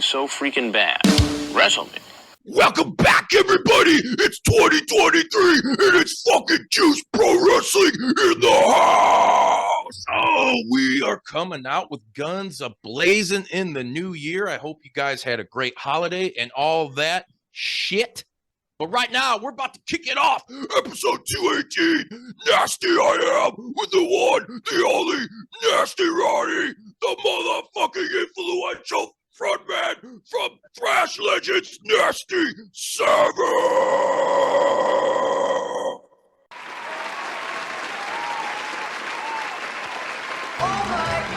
so freaking bad. Wrestle me. Welcome back, everybody! It's 2023, and it's fucking Juice Pro Wrestling in the house! Oh, we are coming out with guns a-blazing in the new year. I hope you guys had a great holiday and all that shit. But right now, we're about to kick it off. Episode 218, Nasty I Am, with the one, the only, Nasty Ronnie, the motherfucking influential frontman from thrash legends, Nasty Savage. Oh my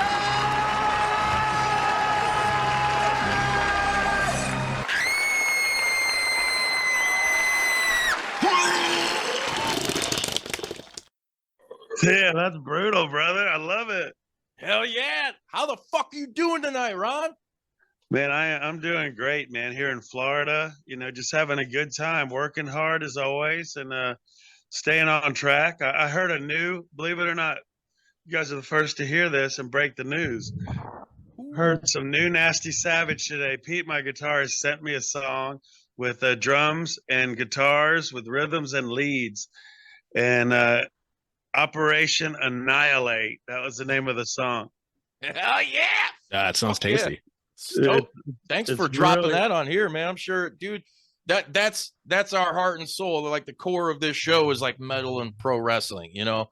Yeah, that's brutal, brother. I love it. Hell yeah. How the fuck are you doing tonight, Ron? Man, I'm doing great, man, here in Florida. You know, just having a good time, working hard as always, and staying on track. I heard believe it or not, you guys are the first to hear this and break the news. Heard some new Nasty Savage today. Pete, my guitarist, sent me a song with drums and guitars with rhythms and leads. And Operation Annihilate. That was the name of the song. Hell yeah. It sounds tasty. Yeah. Thanks for dropping really... that on here, man. I'm sure, dude, that's our heart and soul. Like the core of this show is like metal and pro wrestling, you know?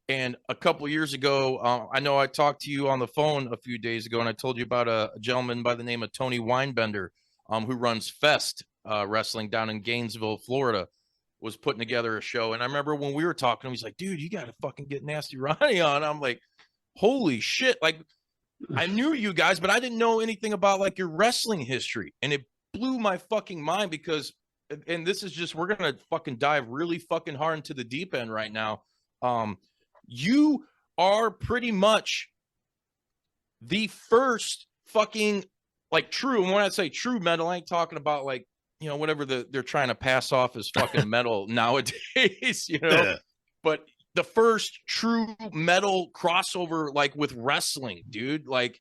And a couple years ago, I know I talked to you on the phone a few days ago, and I told you about a gentleman by the name of Tony Weinbender, who runs Fest Wrestling down in Gainesville, Florida, was putting together a show. And I remember when we were talking, he's like, dude, you got to fucking get Nasty Ronnie on. I'm like, holy shit. Like, I knew you guys, but I didn't know anything about like your wrestling history. And it blew my fucking mind because, and this is just, we're going to fucking dive really fucking hard into the deep end right now. You are pretty much the first fucking like true. And when I say true metal, I ain't talking about like, you know, whatever they're trying to pass off as fucking metal nowadays, you know, yeah. But the first true metal crossover, like with wrestling, dude, like,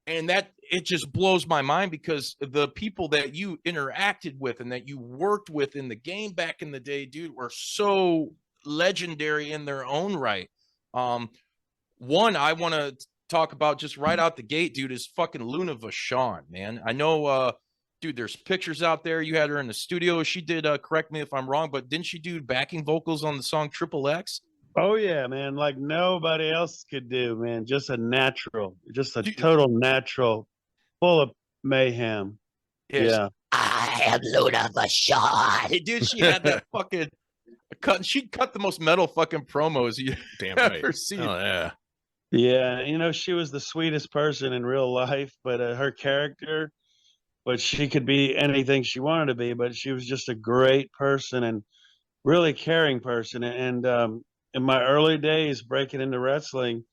and that it just blows my mind because the people that you interacted with and that you worked with in the game back in the day, dude, were so legendary in their own right. One I want to talk about just right out the gate, dude, is fucking Luna Vachon, man. I know, dude, there's pictures out there. You had her in the studio. She did, correct me if I'm wrong, but didn't she do backing vocals on the song Triple X? Oh, yeah, man. Like nobody else could do, man. Just a natural, just a total natural, full of mayhem. Yeah. I am Luna Vachon. Dude, she had that fucking cut. She cut the most metal fucking promos you ever seen. Oh, yeah. Yeah. You know, she was the sweetest person in real life, but her character, but she could be anything she wanted to be, but she was just a great person and really caring person. And in my early days breaking into wrestling,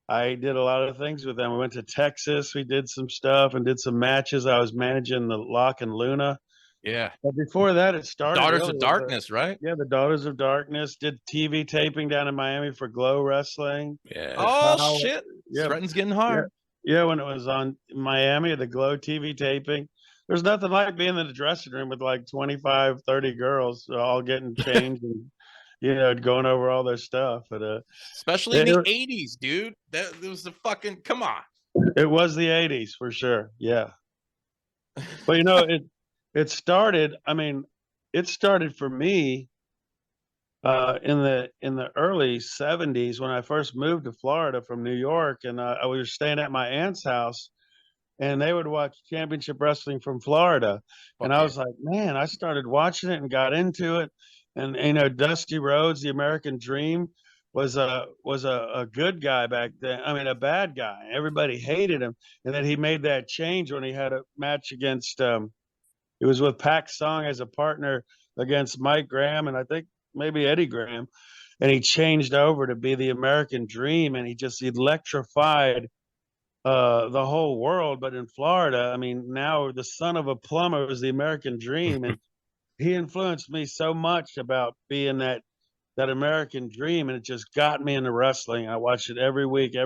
I did a lot of things with them. We went to Texas. We did some stuff and did some matches. I was managing the Lock and Luna. Yeah. But before that, it started. Daughters of Darkness, right? Yeah, the Daughters of Darkness. Did TV taping down in Miami for Glow Wrestling. Yeah. Oh, shit. Yeah. Threaten's getting hard. Yeah, when it was on Miami, the Glow TV taping, there's nothing like being in the dressing room with like 25, 30 girls all getting changed and, you know, going over all their stuff. But, especially in the 80s, dude. That was the fucking, come on. It was the 80s for sure. Yeah. But, you know, it started, I mean, it started for me in the early 70s when I first moved to Florida from New York, and I was staying at my aunt's house, and they would watch Championship Wrestling from Florida, and I was like, man, I started watching it and got into it, and you know, Dusty Rhodes, the American Dream, was a good guy back then. I mean, a bad guy. Everybody hated him, and then he made that change when he had a match against it was with Pac Song as a partner against Mike Graham, and I think maybe Eddie Graham, and he changed over to be the American Dream, and he just electrified the whole world. But in Florida, I mean, now the son of a plumber was the American Dream, and he influenced me so much about being that American Dream, and it just got me into wrestling. I watched it every week,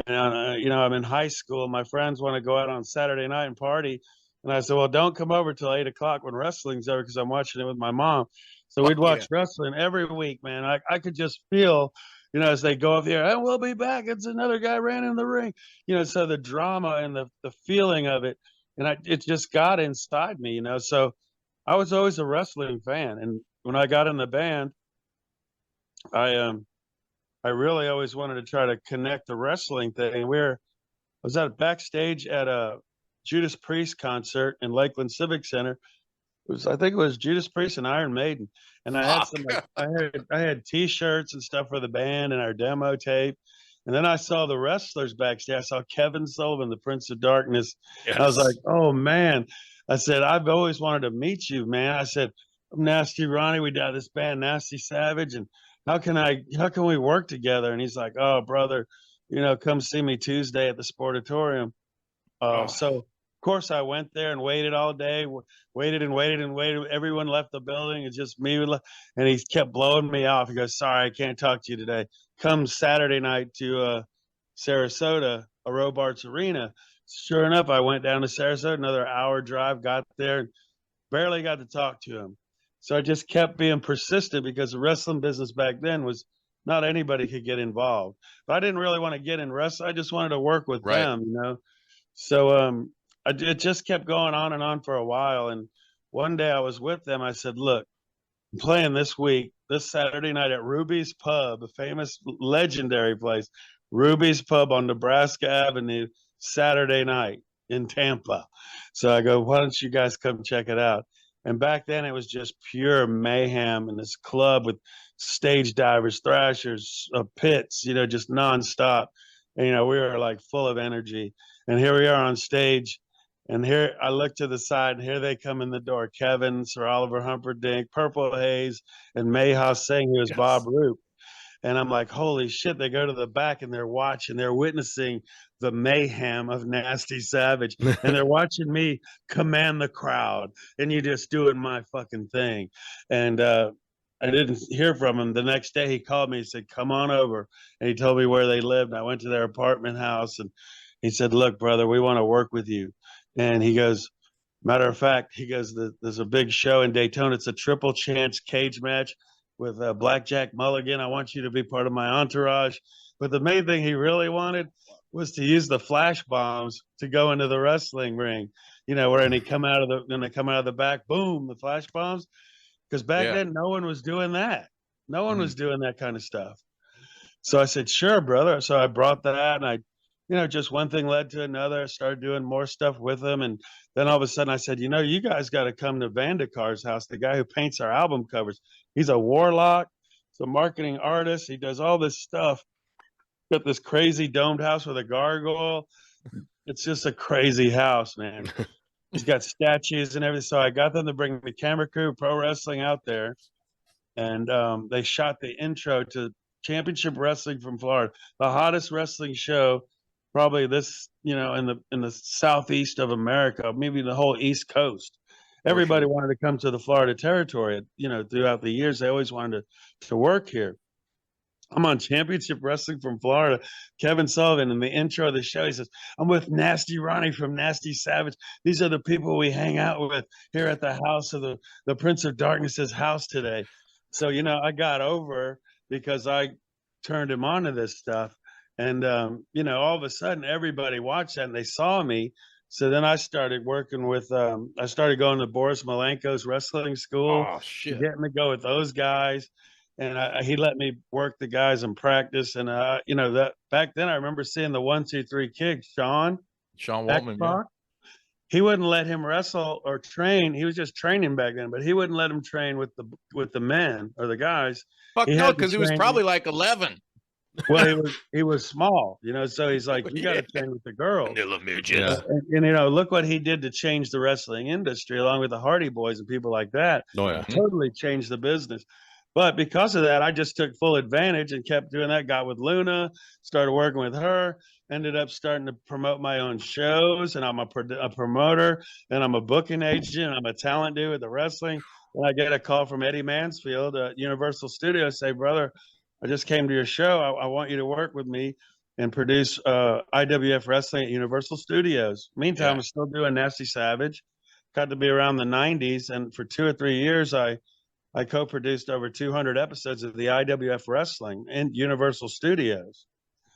And I'm in high school. My friends want to go out on Saturday night and party, and I said, "Well, don't come over till 8 o'clock when wrestling's over because I'm watching it with my mom." So we'd watch wrestling every week, man. I could just feel, as they go up there, "And we'll be back. It's another guy ran in the ring." So the drama and the feeling of it, and it just got inside me, So I was always a wrestling fan, and when I got in the band, I really always wanted to try to connect the wrestling thing. I was at backstage at a Judas Priest concert in Lakeland Civic Center. I think it was Judas Priest and Iron Maiden, and I had I had T-shirts and stuff for the band and our demo tape. And then I saw the wrestlers backstage. I saw Kevin Sullivan, the Prince of Darkness. Yes. I was like, "Oh man!" I said, "I've always wanted to meet you, man." I said, "I'm Nasty Ronnie. We got this band, Nasty Savage, and how can we work together?" And he's like, "Oh, brother, come see me Tuesday at the Sportatorium." So of course I went there and waited all day, waited and waited and waited. Everyone left the building. It's just me. And he kept blowing me off. He goes, "Sorry, I can't talk to you today. Come Saturday night to Sarasota, a Robarts Arena." Sure enough, I went down to Sarasota, another hour drive, got there, and barely got to talk to him. So I just kept being persistent because the wrestling business back then was not anybody could get involved. But I didn't really want to get in wrestling. I just wanted to work with them, So it just kept going on and on for a while. And one day I was with them. I said, "Look, I'm playing this week, this Saturday night at Ruby's Pub, a famous, legendary place, Ruby's Pub on Nebraska Avenue, Saturday night in Tampa." So I go, "Why don't you guys come check it out?" And back then it was just pure mayhem in this club with stage divers, thrashers, pits, just nonstop. And, we were like full of energy. And here we are on stage. And here I look to the side, and here they come in the door. Kevin, Sir Oliver Humperdinck, Purple Haze, and Mayhaw Singh, who is Bob Roop. And I'm like, holy shit, they go to the back and they're watching, they're witnessing the mayhem of Nasty Savage. And they're watching me command the crowd and you just doing my fucking thing. And I didn't hear from him. The next day he called me, he said, "Come on over." And he told me where they lived. And I went to their apartment house and he said, "Look, brother, we want to work with you." And he goes, matter of fact, he goes, "There's a big show in Daytona. It's a triple chance cage match with Black Jack Mulligan. I want you to be part of my entourage." But the main thing he really wanted was to use the flash bombs to go into the wrestling ring, when they come out of the back, boom, the flash bombs. Because back then, no one was doing that. No one was doing that kind of stuff. So I said, "Sure, brother." So I brought that, and I, just one thing led to another. I started doing more stuff with them. And then all of a sudden I said, "You guys got to come to Vandekar's house, the guy who paints our album covers. He's a warlock. He's a marketing artist. He does all this stuff. Got this crazy domed house with a gargoyle. It's just a crazy house, man." He's got statues and everything. So I got them to bring the camera crew, pro wrestling out there. And they shot the intro to Championship Wrestling from Florida, the hottest wrestling show probably this, in the southeast of America, maybe the whole East Coast. Everybody wanted to come to the Florida territory, throughout the years. They always wanted to work here. I'm on Championship Wrestling from Florida. Kevin Sullivan, in the intro of the show, he says, "I'm with Nasty Ronnie from Nasty Savage. These are the people we hang out with here at the house of the Prince of Darkness's house today." So, I got over because I turned him on to this stuff. And, all of a sudden, everybody watched that and they saw me. So then I started working with, I started going to Boris Malenko's wrestling school. Oh, shit. Getting to go with those guys. And he let me work the guys in practice. And, that back then I remember seeing the 1, 2, 3 kid, Sean Waltman. Yeah. He wouldn't let him wrestle or train. He was just training back then, but he wouldn't let him train with the men or the guys. Fuck no, because he was probably like 11. Well, he was small, so he's like, "You got to train with the girls." Yeah. And look what he did to change the wrestling industry, along with the Hardy Boys and people like that. Oh yeah, totally changed the business. But because of that, I just took full advantage and kept doing that. Got with Luna, started working with her, ended up starting to promote my own shows. And I'm a promoter, and I'm a booking agent, and I'm a talent dude with the wrestling. And I get a call from Eddie Mansfield at Universal Studios, say, "Brother, I just came to your show. I want you to work with me." and produce IWF Wrestling at Universal Studios. Meantime, Yeah. I'm still doing Nasty Savage. Got to be around the 90s, and for 2 or 3 years, I co-produced over 200 episodes of the IWF Wrestling in Universal Studios.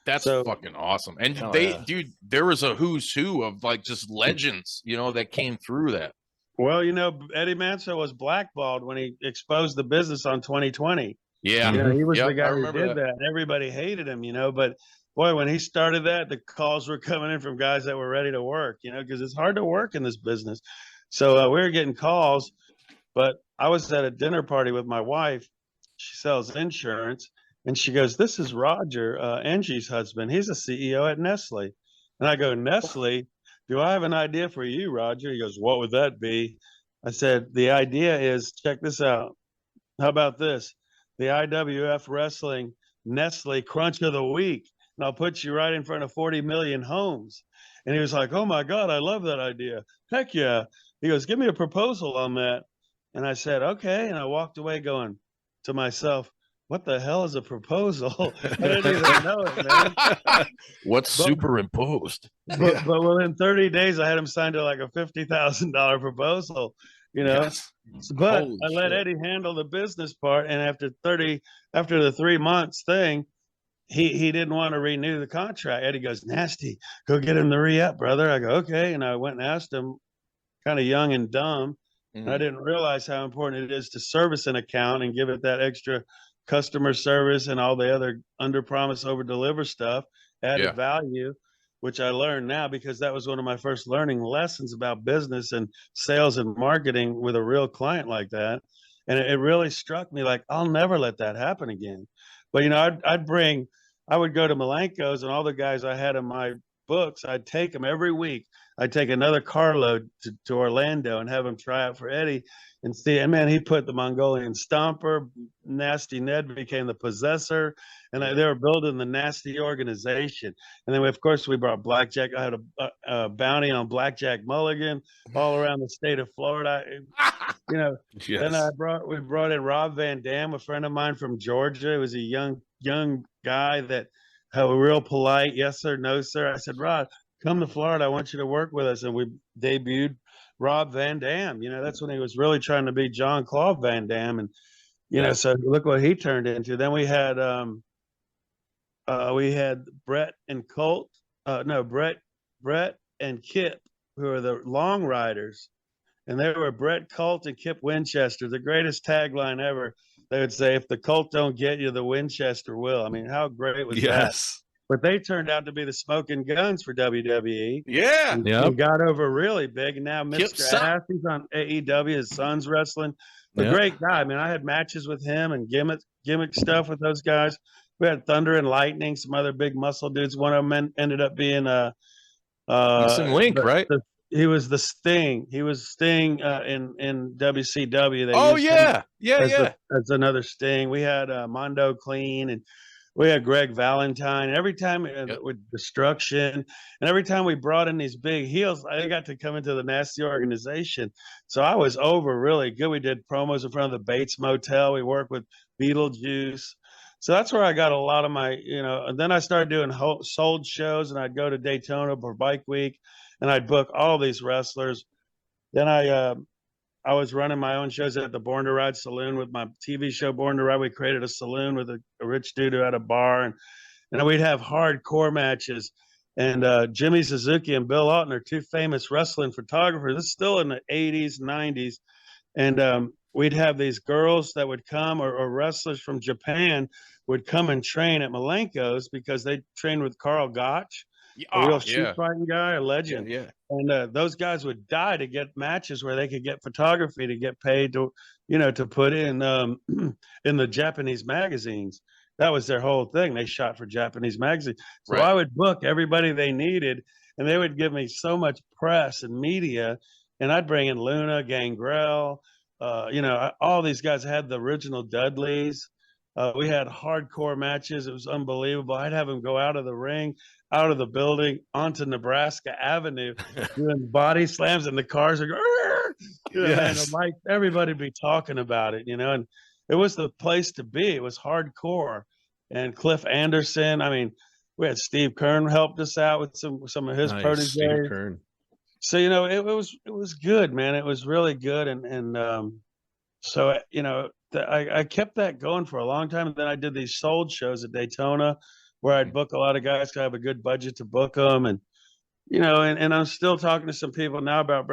That's So- fucking awesome. And Oh, they, yeah. dude, there was a who's who of like just legends, you know, that came through that. Well, you know, Eddie Manso was blackballed when he exposed the business on 2020. Yeah. You know, he was Yep, the guy I who remember did that. Everybody hated him, you know, but boy, when he started that, the calls were coming in from guys that were ready to work, you know, because it's hard to work in this business. So we were getting calls, but I was at a dinner party with my wife. She sells insurance, and she goes, "This is Roger, Angie's husband. He's a CEO at Nestle." And I go, "Nestle? Do I have an idea for you, Roger?" He goes, "What would that be?" I said, "The idea is, check this out. How about this? The IWF Wrestling Nestle Crunch of the Week. And I'll put you right in front of 40 million homes." And he was like, "Oh my God, I love that idea. Heck yeah." He goes, "Give me a proposal on that." And I said, "Okay." And I walked away going to myself, "What the hell is a proposal?" I didn't even know it, man. What's But- superimposed? But within 30 days, I had him signed to like a $50,000 proposal, you know. Yes. But Holy I let shit. Eddie handle the business part, and after the 3 months thing, he didn't want to renew the contract. Eddie goes, "Nasty, go get him the re-up, brother." I go, "Okay," and I went and asked him, kind of young and dumb. And I Mhm. didn't realize how important it is to service an account and give it that extra customer service and all the other under promise over deliver stuff, added Yeah. value, which I learned now because that was one of my first learning lessons about business and sales and marketing with a real client like that. And it really struck me like, I'll never let that happen again. But, you know, I would go to Malenko's, and all the guys I had in my books, I'd take them every week. I'd take another carload to Orlando and have him try out for Eddie and see. And man, he put the Mongolian Stomper. Nasty Ned became the Possessor, and they were building the Nasty organization. And then, of course, we brought Blackjack. I had a bounty on Blackjack Mulligan all around the state of Florida. You know, Yes. then we brought in Rob Van Dam, a friend of mine from Georgia. He was a young guy that had a real polite yes sir, no sir. I said, "Rod, come to Florida. I want you to work with us." And we debuted Rob Van Dam. You know, that's when he was really trying to be John Claude Van Dam. And, you know, so look what he turned into. Then we had Brett and Colt. Brett and Kip, who are the Long Riders. And they were Brett Colt and Kip Winchester, the greatest tagline ever. They would say, "If the Colt don't get you, the Winchester will." I mean, how great was that? Yes. But they turned out to be the smoking guns for WWE. Yeah. And, Yep. and got over really big. And now Kip Mr. sucked. Ass, he's on AEW, his son's wrestling. A Yep. great guy. I mean, I had matches with him and gimmick stuff with those guys. We had Thunder and Lightning, some other big muscle dudes. One of them ended up being Missing Link, right? He was the Sting. He was Sting in WCW. They Oh used him yeah. Yeah, as, yeah. as another Sting. We had Mondo Clean, and we had Greg Valentine. And every time with Destruction, and every time we brought in these big heels, I got to come into the Nasty organization. So I was over really good. We did promos in front of the Bates Motel. We worked with Beetlejuice. So that's where I got a lot of my, you know, and then I started doing sold shows, and I'd go to Daytona for Bike Week, and I'd book all these wrestlers. Then I was running my own shows at the Born to Ride Saloon with my TV show Born to Ride. We created a saloon with a rich dude who had a bar, and we'd have hardcore matches. And Jimmy Suzuki and Bill Alton are two famous wrestling photographers. This is still in the 80s, 90s. And we'd have these girls that would come, or wrestlers from Japan would come and train at Malenko's because they trained with Carl Gotch, a real shoot fighting guy, a legend. Yeah. And those guys would die to get matches where they could get photography to get paid to, you know, to put in the Japanese magazines. That was their whole thing. They shot for Japanese magazines. So Right. I would book everybody they needed, and they would give me so much press and media. And I'd bring in Luna, Gangrel, you know, all these guys had the original Dudleys. We had hardcore matches. It was unbelievable. I'd have them go out of the ring, out of the building, onto Nebraska Avenue, doing body slams, and the cars are going, you know, and like everybody'd be talking about it, you know, and it was the place to be. It was hardcore. And Cliff Anderson, I mean, We had Steve Kern helped us out with some of his Nice, Steve proteges. Kern. So it was good, man. It was really good, and so I kept that going for a long time. And then I did these sold shows at Daytona, where I'd book a lot of guys. 'Cause I have a good budget to book them, and and I'm still talking to some people now about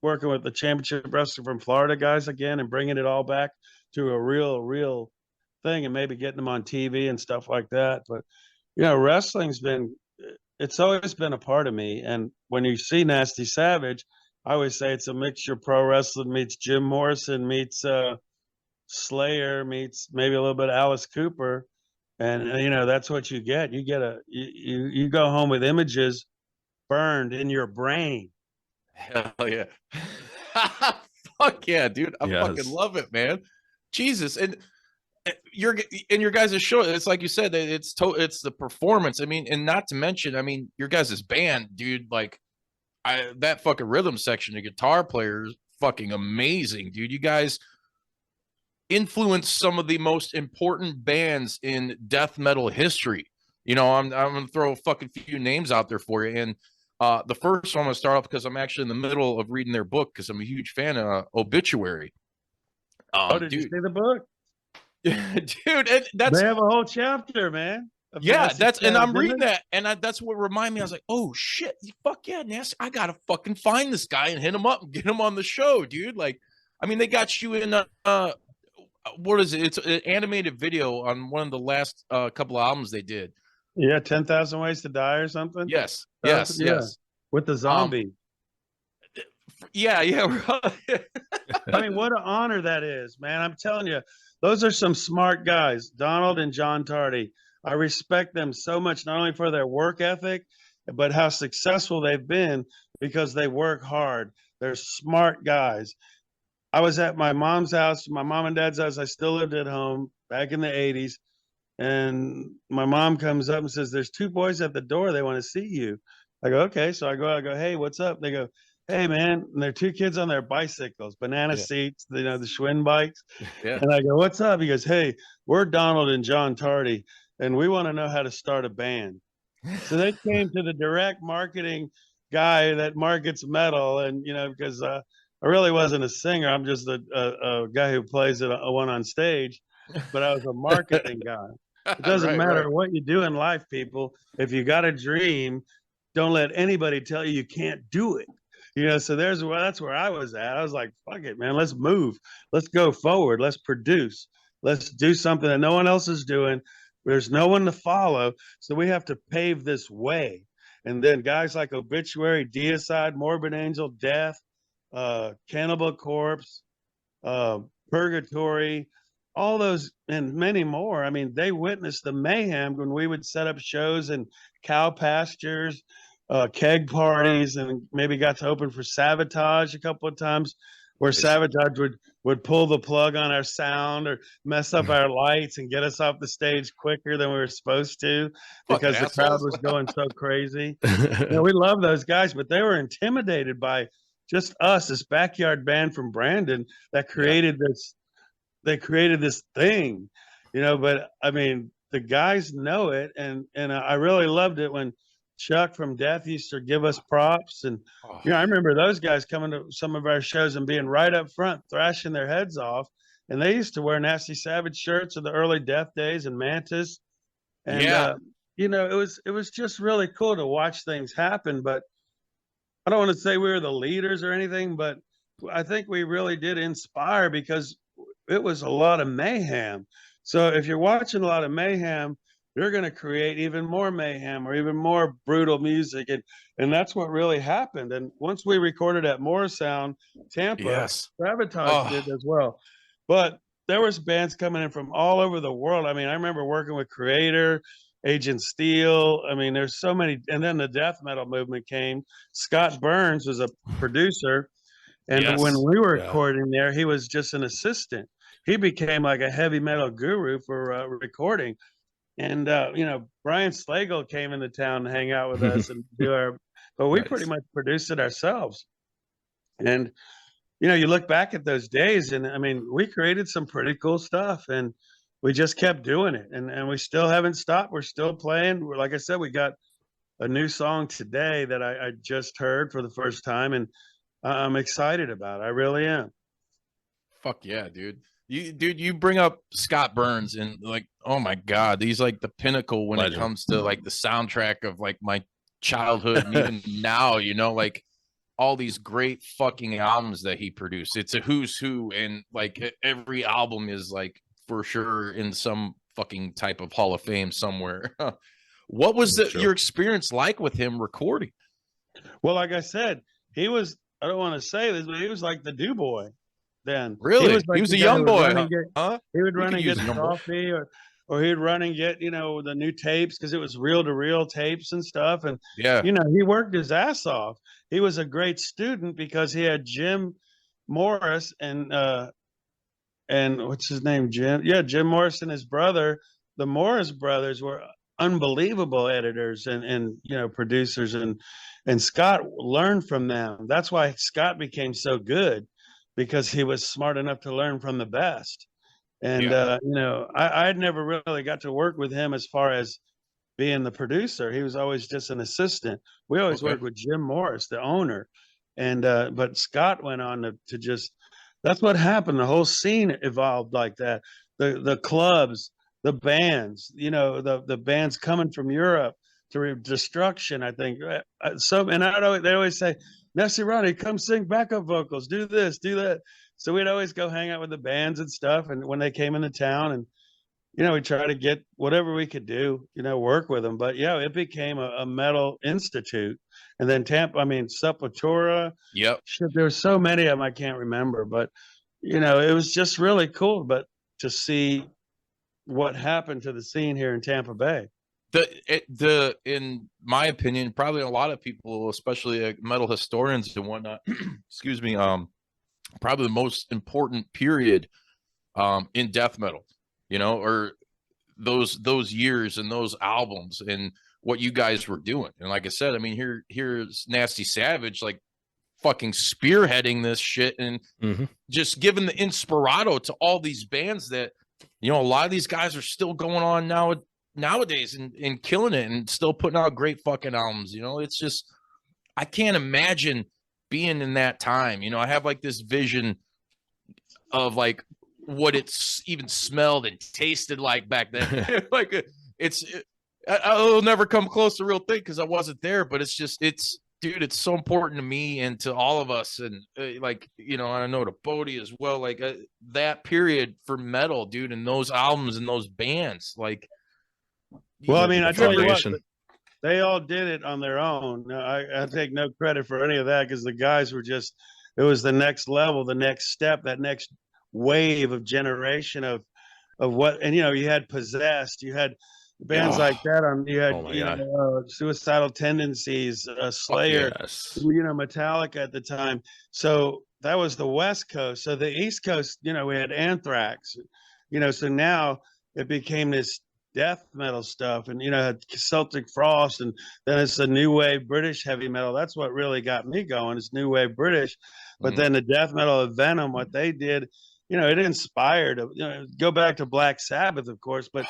working with the championship wrestler from Florida guys again, and bringing it all back to a real thing, and maybe getting them on TV and stuff like that. But wrestling's it's always been a part of me. And when you see Nasty Savage, I always say it's a mixture. Pro wrestling meets Jim Morrison meets Slayer meets maybe a little bit of Alice Cooper, and that's what you get. You get you go home with images burned in your brain. Hell yeah. Fuck yeah, dude. I Yes. fucking love it, man. Jesus. And your guys' show, it's like you said, it's the performance. I mean, and not to mention, I mean, your guys' band, dude, like that fucking rhythm section, the guitar players, fucking amazing, dude. You guys influenced some of the most important bands in death metal history. I'm gonna throw a fucking few names out there for you. And the first one I'm gonna start off because I'm actually in the middle of reading their book because I'm a huge fan of Obituary. Did you see the book? Dude, and that's they have a whole chapter, man. Yeah, and I'm reading that, and that's what reminded me. I was like, oh shit, fuck yeah, Nasty, I gotta fucking find this guy and hit him up and get him on the show, dude. Like, I mean, they got you in what is it? It's an animated video on one of the last couple of albums they did. Yeah, 10,000 Ways to Die or something. Yes, Yeah. yes. With the zombie. Yeah. I mean, what an honor that is, man. I'm telling you, those are some smart guys, Donald and John Tardy. I respect them so much, not only for their work ethic, but how successful they've been because they work hard. They're smart guys. I was at my mom's house, my mom and dad's house. I still lived at home back in the 80s. And my mom comes up and says, there's two boys at the door. They want to see you. I go, okay. So I go, hey, what's up? They go, hey, man. And they're two kids on their bicycles, banana seats, the Schwinn bikes. Yeah. And I go, what's up? He goes, hey, we're Donald and John Tardy, and we want to know how to start a band. So they came to the direct marketing guy that markets metal. And, because I really wasn't a singer. I'm just a guy who plays one on stage, but I was a marketing guy. It doesn't matter what you do in life, people. If you got a dream, don't let anybody tell you can't do it. So that's where I was at. I was like, fuck it, man. Let's move. Let's go forward. Let's produce. Let's do something that no one else is doing. There's no one to follow. So we have to pave this way. And then guys like Obituary, Deicide, Morbid Angel, Death, Cannibal Corpse, Purgatory, all those and many more. I mean, they witnessed the mayhem when we would set up shows in cow pastures, keg parties, and maybe got to open for Sabotage a couple of times, where Sabotage would pull the plug on our sound or mess up our lights and get us off the stage quicker than we were supposed to because the crowd was going so crazy. We love those guys, but they were intimidated by just us, this backyard band from Brandon that created this. They created this thing, but I mean, the guys know it. And I really loved it when Chuck from Death used to give us props. And, I remember those guys coming to some of our shows and being right up front, thrashing their heads off. And they used to wear Nasty Savage shirts of the early Death days and Mantis. And, it was just really cool to watch things happen. But I don't want to say we were the leaders or anything, but I think we really did inspire because it was a lot of mayhem. So if you're watching a lot of mayhem, you're going to create even more mayhem or even more brutal music. And that's what really happened. And once we recorded at Morrisound, Tampa, Sabotage did as well. But there was bands coming in from all over the world. I mean, I remember working with Creator, Agent Steel. I mean, there's so many. And then the death metal movement came. Scott Burns was a producer. And when we were recording there, he was just an assistant. He became like a heavy metal guru for recording. And, Brian Slagle came into town to hang out with us and but we pretty much produced it ourselves. And, you look back at those days and I mean, we created some pretty cool stuff. And, we just kept doing it, and we still haven't stopped. We're still playing. Like I said, we got a new song today that I just heard for the first time, and I'm excited about it. I really am. Fuck yeah, dude. You bring up Scott Burns, and like, oh my God, he's like the pinnacle when it comes to like the soundtrack of like my childhood, and even now, like all these great fucking albums that he produced. It's a who's who, and like every album is like for sure in some fucking type of Hall of Fame somewhere. What was your experience like with him recording? Well, like I said, he was, I don't want to say this, but he was like the do boy then. Really? He was a young boy, huh? He would We run could and use get a young boy. coffee, or he'd run and get, the new tapes, because it was reel-to-reel tapes and stuff. And, Yeah. he worked his ass off. He was a great student because he had Jim Morris and what's his name? Jim Morris and his brother. The Morris brothers were unbelievable editors and producers, and Scott learned from them. That's why Scott became so good, because he was smart enough to learn from the best. And I had never really got to work with him as far as being the producer. He was always just an assistant. We always worked with Jim Morris, the owner, and but Scott went on to just, that's what happened. The whole scene evolved like that. The clubs, the bands, the bands coming from Europe to Destruction, I think. And they always say, Nasty Ronnie, come sing backup vocals, do this, do that. So we'd always go hang out with the bands and stuff. And when they came into town, and we try to get whatever we could do, work with them. But it became a metal institute. And then Tampa, Sepultura. Yep. Shit, there were so many of them I can't remember. But it was just really cool. But to see what happened to the scene here in Tampa Bay. In my opinion, probably a lot of people, especially metal historians and whatnot, excuse me, probably the most important period in death metal, or those years and those albums and what you guys were doing. And like I said, here's Nasty Savage, like fucking spearheading this shit and just giving the inspirato to all these bands that, a lot of these guys are still going on nowadays and killing it and still putting out great fucking albums. It's just, I can't imagine being in that time. I have like this vision of like what it's even smelled and tasted like back then. Like I'll never come close to real thing because I wasn't there, but dude, it's so important to me and to all of us. And I know to Bodie as well, like that period for metal, dude, and those albums and those bands, like, well, I tell you what, they all did it on their own. I take no credit for any of that, because the guys were just, it was the next level, the next step, that next wave of generation of what, and you had Possessed, you had bands like that you had Suicidal Tendencies, Slayer, Metallica at the time. So that was the West Coast. So the East Coast, we had Anthrax, so now it became this death metal stuff, and Celtic Frost, and then it's the new wave British heavy metal. That's what really got me going, is new wave British. But then the death metal of Venom, what they did, it inspired, go back to Black Sabbath, of course, but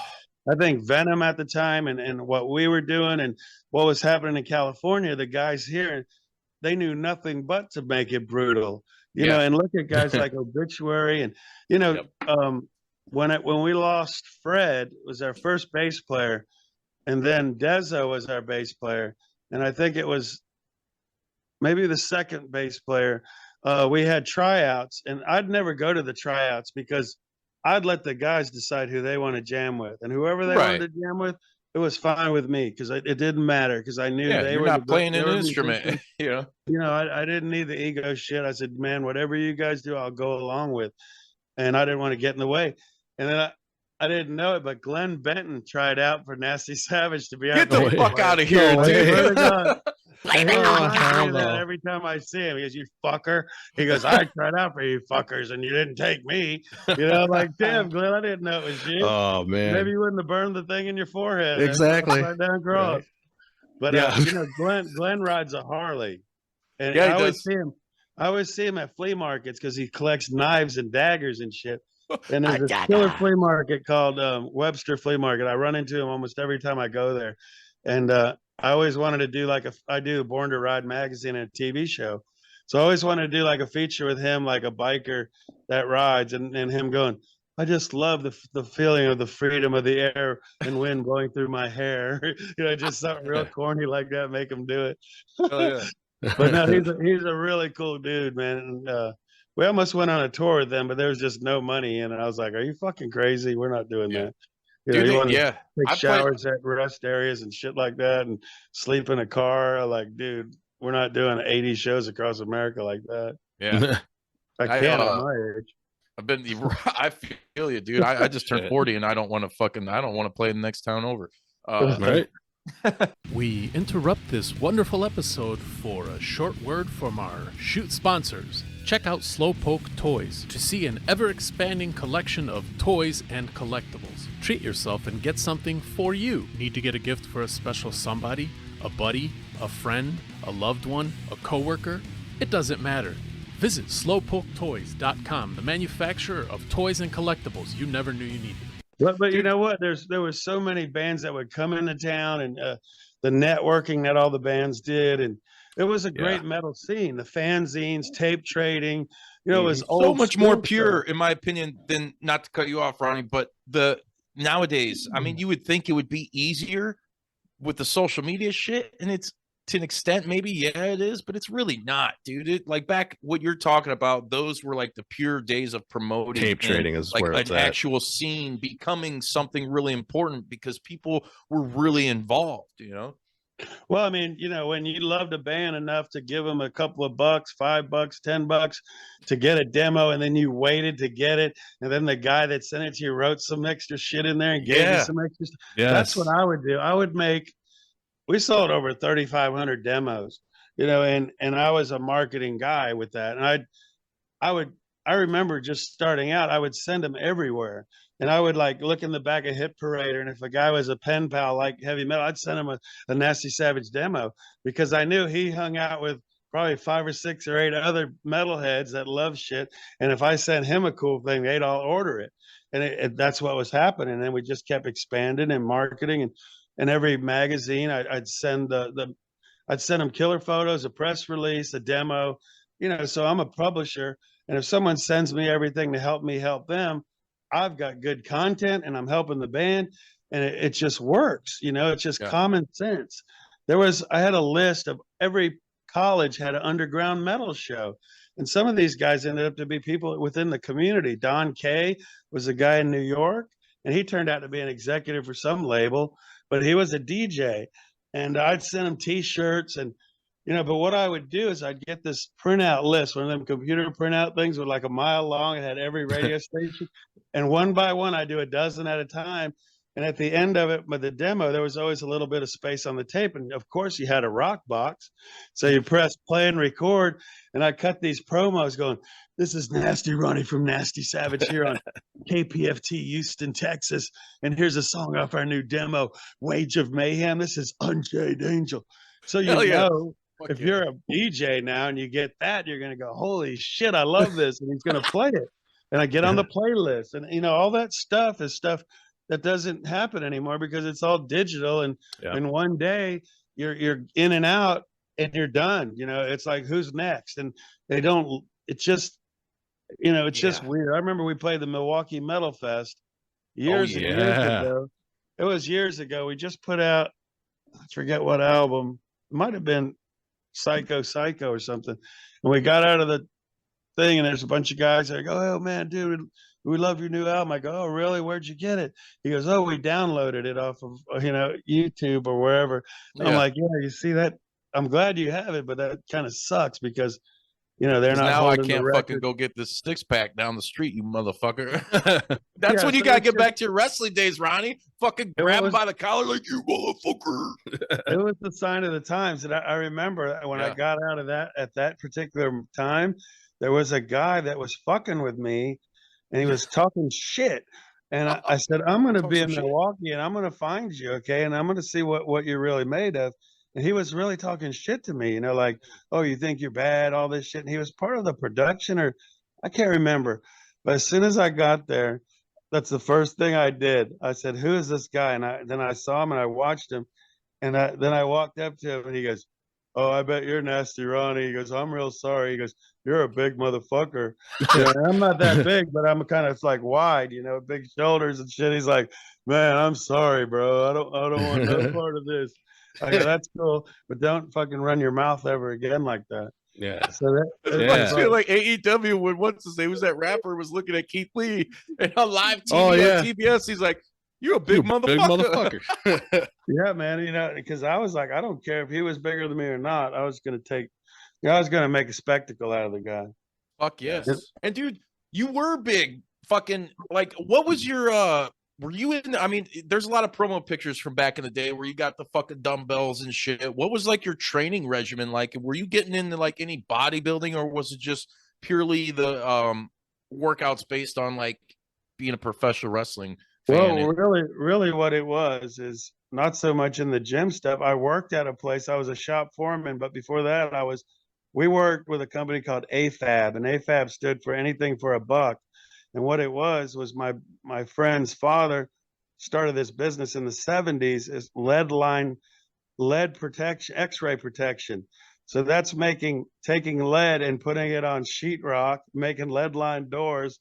I think Venom at the time, and what we were doing and what was happening in California, the guys here, they knew nothing but to make it brutal, and look at guys like Obituary, and when we lost Fred, was our first bass player, and then Dezo was our bass player, and I think it was maybe the second bass player. We had tryouts, and I'd never go to the tryouts because I'd let the guys decide who they want to jam with, and whoever they wanted to jam with, it was fine with me, because it didn't matter, because I knew they were not playing an instrument. I didn't need the ego shit. I said, man, whatever you guys do, I'll go along with, and I didn't want to get in the way. And then I didn't know it, but Glenn Benton tried out for Nasty Savage to be out. Get the fuck out of here, dude. Every time I see him, he goes, "You fucker." He goes, "I tried out for you fuckers, and you didn't take me." Like, damn, Glenn, I didn't know it was you. Oh man, maybe you wouldn't have burned the thing in your forehead. Exactly. Right down cross. Right. But Glenn rides a Harley, and I always see him at flea markets, because he collects knives and daggers and shit. And there's this killer flea market called Webster Flea Market. I run into him almost every time I go there. And I always wanted to do I do Born to Ride magazine and a TV show. So I always wanted to do like a feature with him, like a biker that rides, and him going, I just love the feeling of the freedom of the air and wind blowing through my hair. Just something real corny like that, make him do it. Oh yeah. But no, he's a really cool dude, man. And we almost went on a tour with them, but there was just no money in it. I was like, are you fucking crazy? We're not doing that. Dude, you want to yeah. take showers at rest areas and shit like that and sleep in a car. Like, dude, we're not doing 80 shows across America like that. Yeah. I can't at my age. I feel you, dude. I just turned 40 and I don't want to play the next town over. Right. We interrupt this wonderful episode for a short word from our shoot sponsors. Check out Slowpoke Toys to see an ever-expanding collection of toys and collectibles. Treat yourself and get something for you. Need to get a gift for a special somebody, a buddy, a friend, a loved one, a coworker? It doesn't matter. Visit slowpoketoys.com, the manufacturer of toys and collectibles you never knew you needed. But you know what? There was so many bands that would come into town, and the networking that all the bands did, and it was a great metal scene. The fanzines, tape trading, it was so much more pure, in my opinion, than, not to cut you off, Ronnie, but nowadays, I mean, you would think it would be easier with the social media shit, and it's, to an extent, maybe, yeah, it is, but it's really not, dude. Like back, what you're talking about, those were like the pure days of promoting tape trading, is like where it's an at. actual scene becoming something really important because people were really involved, Well, I mean, when you loved a band enough to give them a couple of bucks, $5, $10 to get a demo, and then you waited to get it, and then the guy that sent it to you wrote some extra shit in there and gave you some extra stuff. Yes. That's what I would do. We sold over 3,500 demos, and I was a marketing guy with that. And I remember just starting out, I would send them everywhere. And I would like look in the back of Hit Parader, and if a guy was a pen pal like heavy metal, I'd send him a Nasty Savage demo, because I knew he hung out with probably 5 or 6 or 8 other metalheads that love shit. And if I sent him a cool thing, they'd all order it. And that's what was happening. And then we just kept expanding and marketing, and every magazine I'd send I'd send them killer photos, a press release, a demo, so I'm a publisher. And if someone sends me everything to help me help them, I've got good content and I'm helping the band, and it just works. It's just common sense. I had a list of every college had an underground metal show. And some of these guys ended up to be people within the community. Don Kay was a guy in New York, and he turned out to be an executive for some label, but he was a DJ. And I'd send him T-shirts, and but what I would do is I'd get this printout list, one of them computer printout things with like a mile long. It had every radio station, and one by one I do a dozen at a time. And at the end of it, with the demo, there was always a little bit of space on the tape. And of course, you had a rock box. So you press play and record. And I cut these promos going, this is Nasty Ronnie from Nasty Savage here on KPFT Houston, Texas. And here's a song off our new demo, Wage of Mayhem. This is Unchained Angel. So if you're a DJ now and you get that, you're going to go, holy shit, I love this. And he's going to play it. And I get on the playlist. And, all that stuff is stuff that doesn't happen anymore because it's all digital. And in one day you're in and out and you're done. It's like, who's next? And they don't, it's just, just weird. I remember we played the Milwaukee Metal Fest years and years ago. It was years ago. We just put out, I forget what album, it might've been Psycho or something. And we got out of the thing, and there's a bunch of guys that go, oh man, dude, we love your new album. I go, oh really? Where'd you get it? He goes, oh, we downloaded it off of YouTube or wherever. I'm like, yeah, you see that? I'm glad you have it, but that kind of sucks because they're not. Now I can't fucking go get this 6-pack down the street, you motherfucker. That's when you gotta get back to your wrestling days, Ronnie. Fucking grab him by the collar like, you motherfucker. It was the sign of the times. And I remember when I got out of that at that particular time, there was a guy that was fucking with me, and he was talking shit. And I said, I'm going to be in Milwaukee, and I'm going to find you, okay? And I'm going to see what you're really made of. And he was really talking shit to me, like, oh, you think you're bad, all this shit. And he was part of the production, or I can't remember. But as soon as I got there, that's the first thing I did. I said, "Who is this guy?" And then I saw him and I watched him, and then I walked up to him and he goes, "Oh, I bet you're Nasty Ronnie." He goes, "I'm real sorry." He goes, "You're a big motherfucker." I'm not that big, but I'm kind of like wide, big shoulders and shit. He's like, "Man, I'm sorry, bro. I don't want no part of this." I go, "That's cool, but don't fucking run your mouth ever again like that." Yeah. So that It Yeah. reminds me of like AEW when what's his name was that rapper was looking at Keith Lee and on live TV Oh, yeah. on TBS. He's like, "You're a big You motherfucker." Yeah, man, because I was like, I don't care if he was bigger than me or not. I was gonna make a spectacle out of the guy. Fuck yes. It- And dude, you were big. Fucking like, what was your were you in? I mean, there's a lot of promo pictures from back in the day where you got the fucking dumbbells and shit. What was like your training regimen like? Were you getting into like any bodybuilding, or was it just purely the workouts based on like being a professional wrestling fan? Well, really, what it was is not so much in the gym stuff. I worked at a place. I was a shop foreman, but before that, we worked with a company called AFAB, and AFAB stood for anything for a buck. And what it was my friend's father started this business in the 70s is lead protection, X-ray protection. So that's taking lead and putting it on sheetrock, making lead line doors,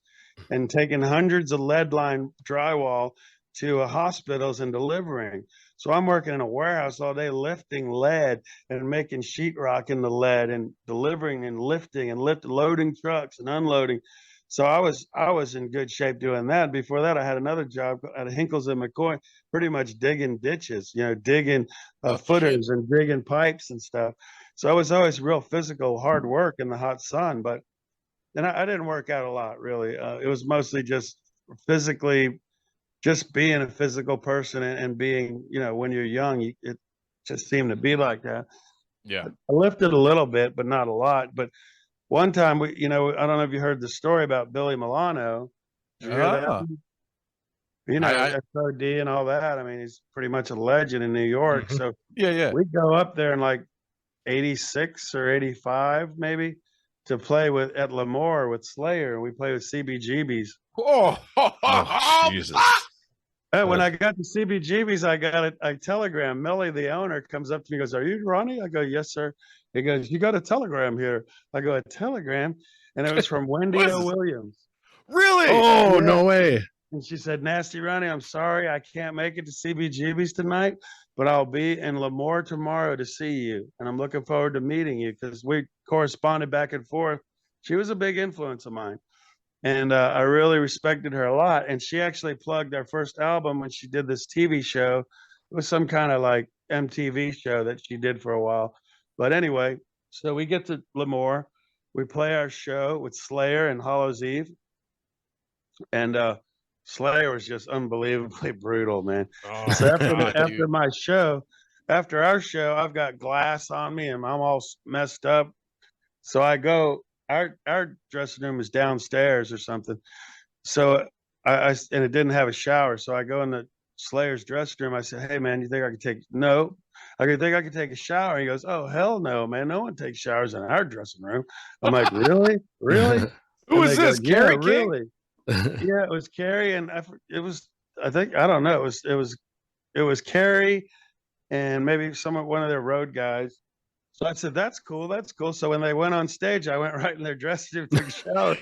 and taking hundreds of lead line drywall to hospitals and delivering. So I'm working in a warehouse all day lifting lead and making sheetrock in the lead and delivering and lifting and loading trucks and unloading. So I was in good shape doing that. Before that, I had another job at Hinkles and McCoy, pretty much digging ditches, digging footers and digging pipes and stuff. So I was always real physical, hard work in the hot sun. But and I didn't work out a lot really. It was mostly just physically, just being a physical person and being, when you're young, it just seemed to be like that. Yeah. I lifted a little bit, but not a lot. But one time I don't know if you heard the story about Billy Milano. Did you hear that? SOD and all that. I mean, he's pretty much a legend in New York. So Yeah. we go up there in like 86 or 85 maybe to play at Lemoore with Slayer, and we play with CBGBs. Oh, Jesus. When I got the CBGBs, I got a telegram. Millie, the owner, comes up to me and goes, "Are you Ronnie?" I go, "Yes, sir." He goes, "You got a telegram here." I go, "A telegram?" And it was from Wendy O. Williams. Really? Oh, Yeah. no way. And she said, "Nasty Ronnie, I'm sorry I can't make it to CBGB's tonight, but I'll be in Lemoore tomorrow to see you. And I'm looking forward to meeting you," because we corresponded back and forth. She was a big influence of mine. And I really respected her a lot. And she actually plugged our first album when she did this TV show. It was some kind of like MTV show that she did for a while. But anyway, so we get to Lemoore. We play our show with Slayer and Hallows Eve. And Slayer was just unbelievably brutal, man. Oh, So God, after our show, I've got glass on me and I'm all messed up. So I go, our dressing room is downstairs or something. So and it didn't have a shower. So I go in the Slayer's dressing room. I said, "Hey man, you think I could take?" "No." "I think I could take a shower." He goes, "Oh hell no, man! No one takes showers in our dressing room." I'm like, "Really, really?" Who is this? "Yeah, Carrie King?" really." Yeah, it was Carrie, and it was. I think I don't know. It was Carrie, and maybe one of their road guys. So I said, "That's cool. That's cool." So when they went on stage, I went right in their dressing room, took a shower,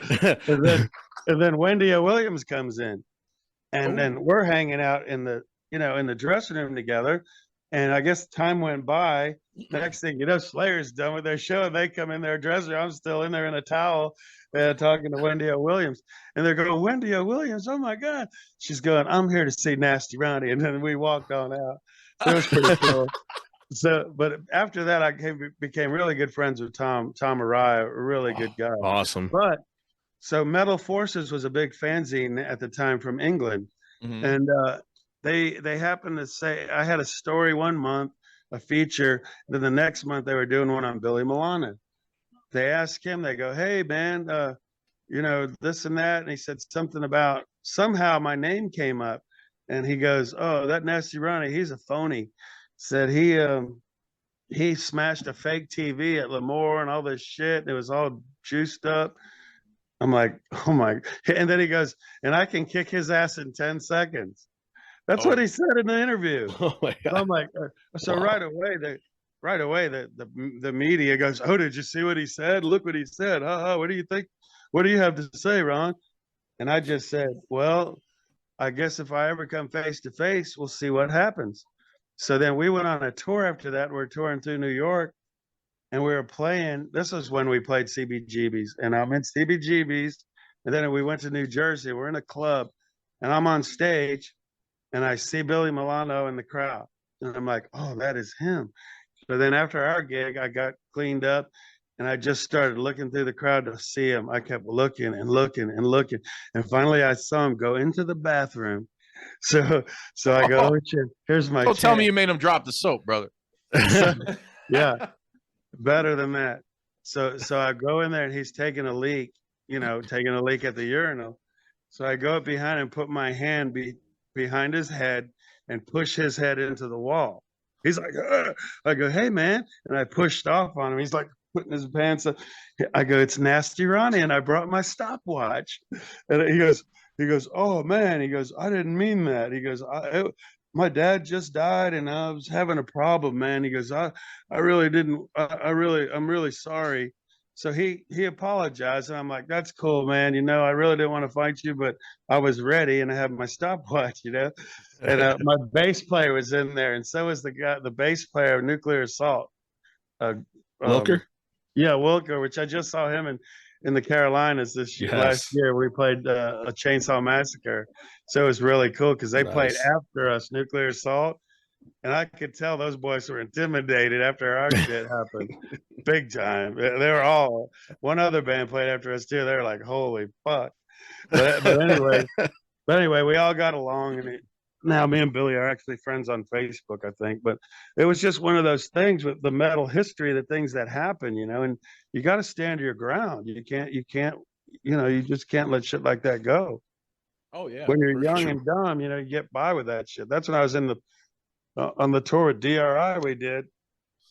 and then Wendy O. Williams comes in, and then we're hanging out in the dressing room together. And I guess time went by. Next thing you know, Slayer's done with their show, and they come in their dressing room. I'm still in there in a towel, talking to Wendy O. Williams, and they're going, "Wendy O. Williams, oh my God!" She's going, "I'm here to see Nasty Ronnie," and then we walked on out. So it was pretty cool. So, but after that, I became really good friends with Tom Araya, a really good guy. Awesome. But so Metal Forces was a big fanzine at the time from England, and they happened to say I had a story one month, a feature, then the next month they were doing one on Billy Milano. They asked him, they go, "Hey man, this and that," and he said something about somehow my name came up, and he goes, "Oh, that Nasty Ronnie, he's a phony." Said he smashed a fake TV at Lemoore and all this shit. And it was all juiced up. I'm like, oh my. And then he goes, and I can kick his ass in 10 seconds. That's what he said in the interview. Oh my So God. I'm like, so Wow. right away, the media goes, oh, did you see what he said? Look what he said. What do you think? What do you have to say, Ron? And I just said, well, I guess if I ever come face to face, we'll see what happens. So then we went on a tour after that. We're touring through New York, and we were playing. This is when we played CBGB's, and I'm in CBGB's, and then we went to New Jersey. We're in a club, and I'm on stage, and I see Billy Milano in the crowd, and I'm like, oh, that is him. So then after our gig, I got cleaned up, and I just started looking through the crowd to see him. I kept looking and looking and looking, and finally I saw him go into the bathroom. So I go, oh shit, here's my. Don't tell me you made him drop the soap, brother. So, yeah, better than that. So I go in there, and he's taking a leak, taking a leak at the urinal. So I go up behind and put my hand behind his head and push his head into the wall. He's like, ugh. I go, hey man, and I pushed off on him. He's like putting his pants up. I go, it's Nasty Ronnie, and I brought my stopwatch. And he goes, oh man, he goes, I didn't mean that. He goes, my dad just died, and I was having a problem, man. He goes, I really didn't. I'm really sorry. So he apologized, and I'm like, that's cool, man. I really didn't want to fight you, but I was ready, and I have my stopwatch, And my bass player was in there, and so was the bass player of Nuclear Assault. Wilker? Yeah, Wilker, which I just saw him in the Carolinas last year. We played a Chainsaw Massacre, so it was really cool because they played after us, Nuclear Assault, and I could tell those boys were intimidated after our shit happened, big time. They were all. One other band played after us too. They were like, "Holy fuck!" But anyway, we all got along, and now me and Billy are actually friends on Facebook, I think. But it was just one of those things with the metal history, the things that happen, and you got to stand your ground. You can't, you just can't let shit like that go. Oh yeah. When you're young and dumb, you get by with that shit. That's when I was on the tour with DRI. We did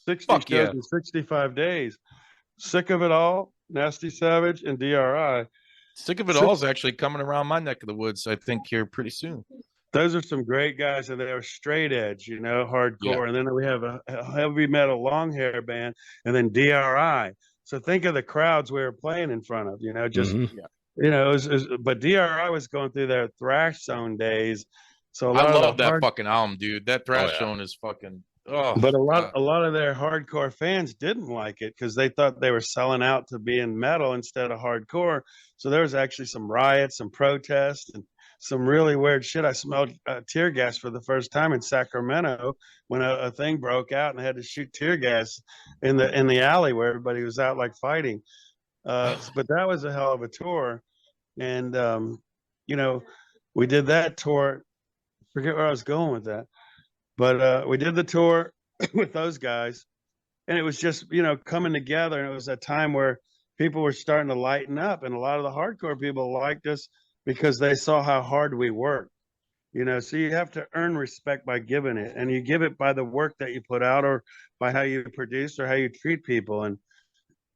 60 shows in 65 days. Sick of It All, Nasty Savage, and DRI. Sick of It All is actually coming around my neck of the woods, I think, here pretty soon. Those are some great guys, and they were straight edge, hardcore. Yeah. And then we have a heavy metal long hair band, and then DRI. So think of the crowds we were playing in front of, but DRI was going through their thrash zone days. So I love that fucking album, dude. That thrash zone is fucking. Oh, but a lot of their hardcore fans didn't like it because they thought they were selling out to be in metal instead of hardcore. So there was actually some riots, some protests, and some really weird shit. I smelled tear gas for the first time in Sacramento when a thing broke out and I had to shoot tear gas in the alley where everybody was out like fighting. But that was a hell of a tour, and we did that tour. Forget where I was going with that, but we did the tour with those guys, and it was just coming together, and it was a time where people were starting to lighten up, and a lot of the hardcore people liked us because they saw how hard we worked. So you have to earn respect by giving it, and you give it by the work that you put out or by how you produce or how you treat people. And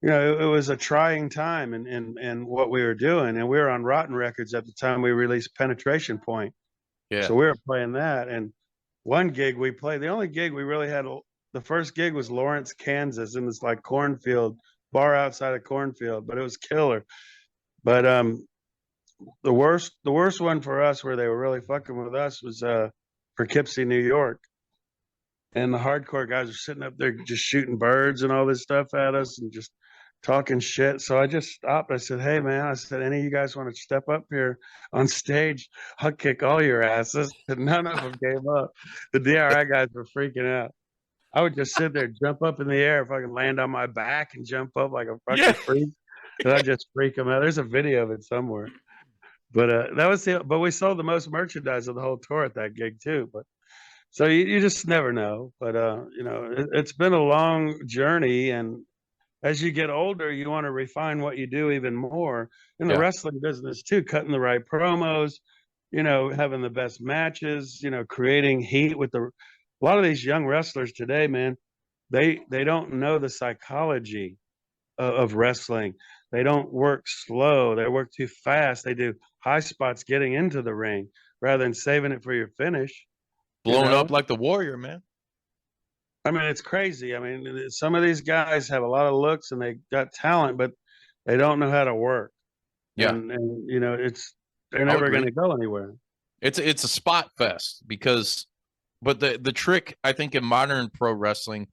it was a trying time in what we were doing, and we were on Rotten Records at the time we released Penetration Point. Yeah. So we were playing that, and one gig we played, the only gig we really had, the first gig was Lawrence, Kansas, in this like cornfield bar outside of cornfield, but it was killer. But the worst one for us, where they were really fucking with us, was Poughkeepsie, New York, and the hardcore guys are sitting up there just shooting birds and all this stuff at us and just talking shit. So I just stopped. I said, hey man, I said, any of you guys want to step up here on stage? I'll kick all your asses. And none of them came up. The DRI guys were freaking out. I would just sit there, jump up in the air, fucking land on my back and jump up like a fucking freak. And I just freak them out. There's a video of it somewhere. But that was but we sold the most merchandise of the whole tour at that gig too. But so you just never know. But it's been a long journey, and as you get older, you want to refine what you do even more in the wrestling business too, cutting the right promos, having the best matches, creating heat with a lot of these young wrestlers today, man. They don't know the psychology of wrestling. they don't work slow. They work too fast. They do high spots getting into the ring rather than saving it for your finish. Blown up like the Warrior, man. I mean, it's crazy. I mean, some of these guys have a lot of looks and they got talent, but they don't know how to work. Yeah. And you know, they're never going to go anywhere. It's a spot fest but the trick I think in modern pro wrestling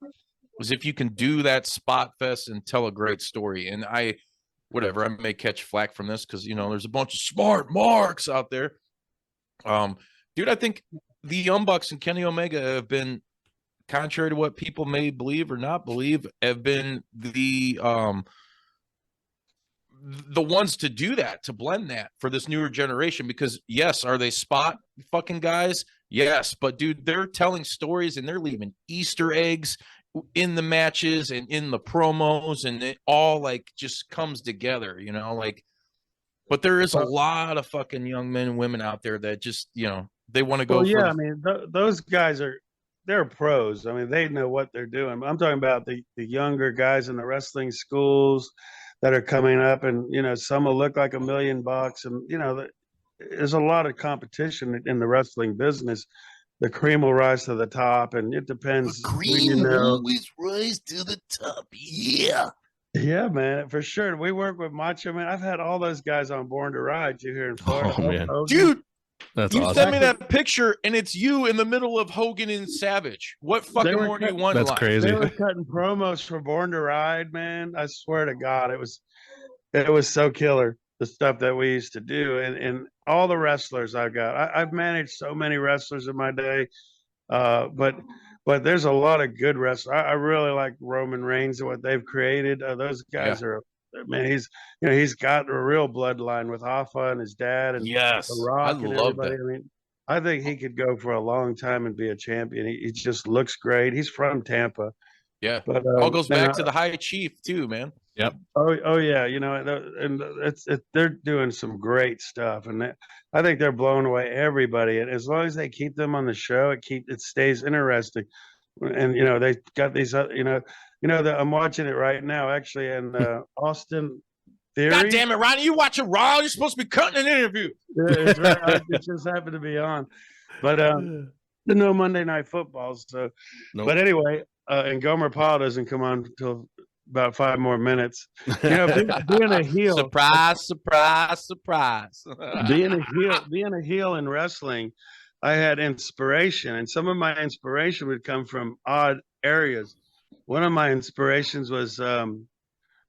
is if you can do that spot fest and tell a great story. And I may catch flack from this because, you know, there's a bunch of smart marks out there. Dude, I think the Young Bucks and Kenny Omega have been, contrary to what people may believe or not believe, have been the ones to do that, to blend that for this newer generation. Because yes, are they spot fucking guys? Yes, but dude, they're telling stories and they're leaving Easter eggs in the matches and in the promos, and it all like just comes together, you know, like. But there is a lot of fucking young men and women out there that just, you know, they want to go. Well, I mean, those guys they're pros. I mean, they know what they're doing. I'm talking about the younger guys in the wrestling schools that are coming up, and you know, some will look like $1 million, and you know, there's a lot of competition in the wrestling business. The cream will rise to the top, and it depends. The cream always rise to the top. Yeah. Yeah, man, for sure. We work with Macho Man. I've had all those guys on Born to Ride. You here in Florida? Oh, man. Dude. That's you awesome. sent me that picture, and it's you in the middle of Hogan and Savage. What fucking more do you want? That's crazy. They were cutting promos for Born to Ride, man. I swear to God, it was so killer, the stuff that we used to do, and all the wrestlers I got. I've managed so many wrestlers in my day, but there's a lot of good wrestlers. I really like Roman Reigns and what they've created. Those guys are. Man, he's got a real bloodline with Hoffa and his dad and The Rock and everybody. I mean, I think he could go for a long time and be a champion. He just looks great. He's from Tampa. Yeah, but all goes back to the High Chief too, man. Yep. Oh yeah, you know, and they're doing some great stuff, and I think they're blowing away everybody. And as long as they keep them on the show, it stays interesting. And you know, they got these, I'm watching it right now, actually, and Austin Theory. God damn it, Ronnie! You watching Raw? You're supposed to be cutting an interview. Yeah, it's right. It just happened to be on, but no Monday Night Football. So, nope. But anyway, and Gomer Pyle doesn't come on until about 5 more minutes. You know, being a heel. Surprise! Surprise! Surprise! being a heel in wrestling, I had inspiration, and some of my inspiration would come from odd areas. One of my inspirations was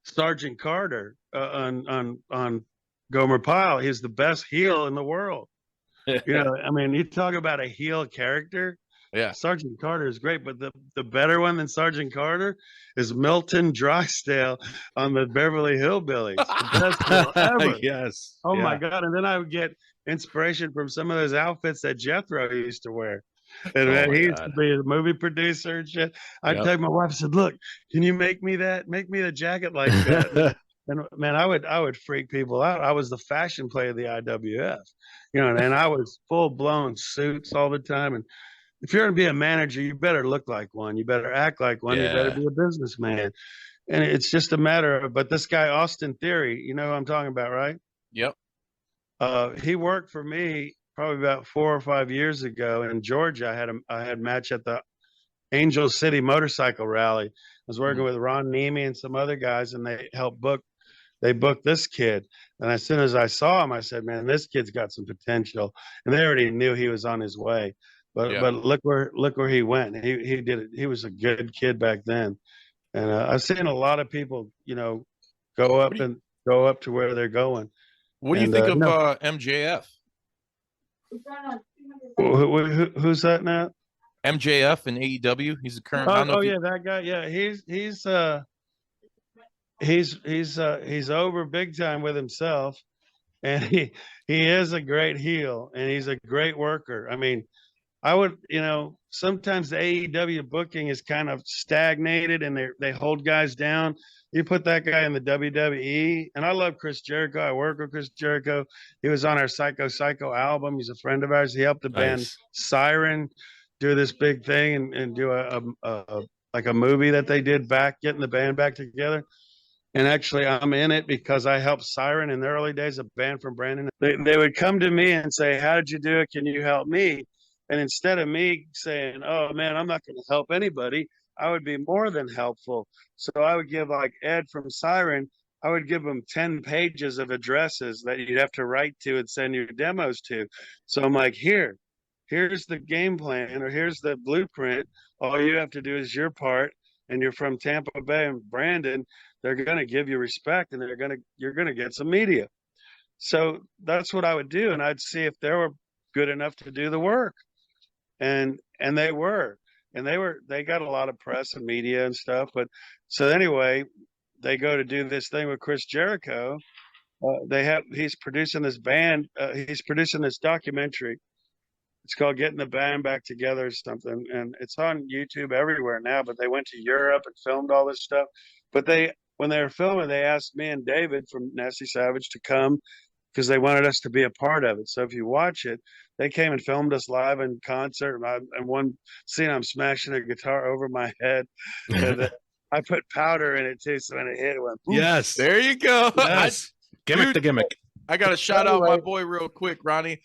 Sergeant Carter on Gomer Pyle. He's the best heel in the world. You know, I mean, you talk about a heel character. Yeah, Sergeant Carter is great, but the better one than Sergeant Carter is Milton Drysdale on the Beverly Hillbillies. The best heel ever. Yes. Oh my God! And then I would get inspiration from some of those outfits that Jethro used to wear. And man, he used to be a movie producer and shit. I'd take my wife and said, "Look, can you make me that? Make me the jacket like that." And man, I would freak people out. I was the fashion player of the IWF, you know, and I was full blown suits all the time. And if you're going to be a manager, you better look like one. You better act like one. Yeah. You better be a businessman. And it's just a matter of. But this guy Austin Theory, you know who I'm talking about, right? Yep. He worked for me probably about 4 or 5 years ago in Georgia. I had a match at the Angel City Motorcycle Rally. I was working with Ron Nemi and some other guys, and they booked this kid. And as soon as I saw him, I said, "Man, this kid's got some potential." And they already knew he was on his way. But look where he went. He did it. He was a good kid back then. And I've seen a lot of people, you know, go up to where they're going. What do you think of MJF? Who's that now? MJF in AEW. He's the current. That guy. Yeah, he's over big time with himself, and he is a great heel, and he's a great worker. I mean, I would, you know, sometimes the AEW booking is kind of stagnated, and they hold guys down. You put that guy in the WWE, and I love Chris Jericho. I work with Chris Jericho. He was on our Psycho album. He's a friend of ours. He helped the band Siren do this big thing and do a movie that they did getting the band back together. And actually, I'm in it because I helped Siren in the early days, a band from Brandon. They would come to me and say, "How did you do it? Can you help me?" And instead of me saying, "Oh man, I'm not going to help anybody," I would be more than helpful. So I would give like Ed from Siren, I would give him 10 pages of addresses that you'd have to write to and send your demos to. So I'm like, here's the game plan, or here's the blueprint. All you have to do is your part, and you're from Tampa Bay and Brandon. They're going to give you respect, and you're going to get some media. So that's what I would do, and I'd see if they were good enough to do the work, and they were, and they got a lot of press and media and stuff. But so anyway, they go to do this thing with Chris Jericho. He's producing this band. He's producing this documentary. It's called Getting the Band Back Together or something, and it's on YouTube everywhere now. But they went to Europe and filmed all this stuff. But when they were filming, they asked me and David from Nasty Savage to come because they wanted us to be a part of it. So if you watch it, they came and filmed us live in concert. And one scene, I'm smashing a guitar over my head, and I put powder in it too, so when it hit, it went. Poof. Yes. There you go. Yes. Gimmick the gimmick. I got to shout out my boy real quick, Ronnie.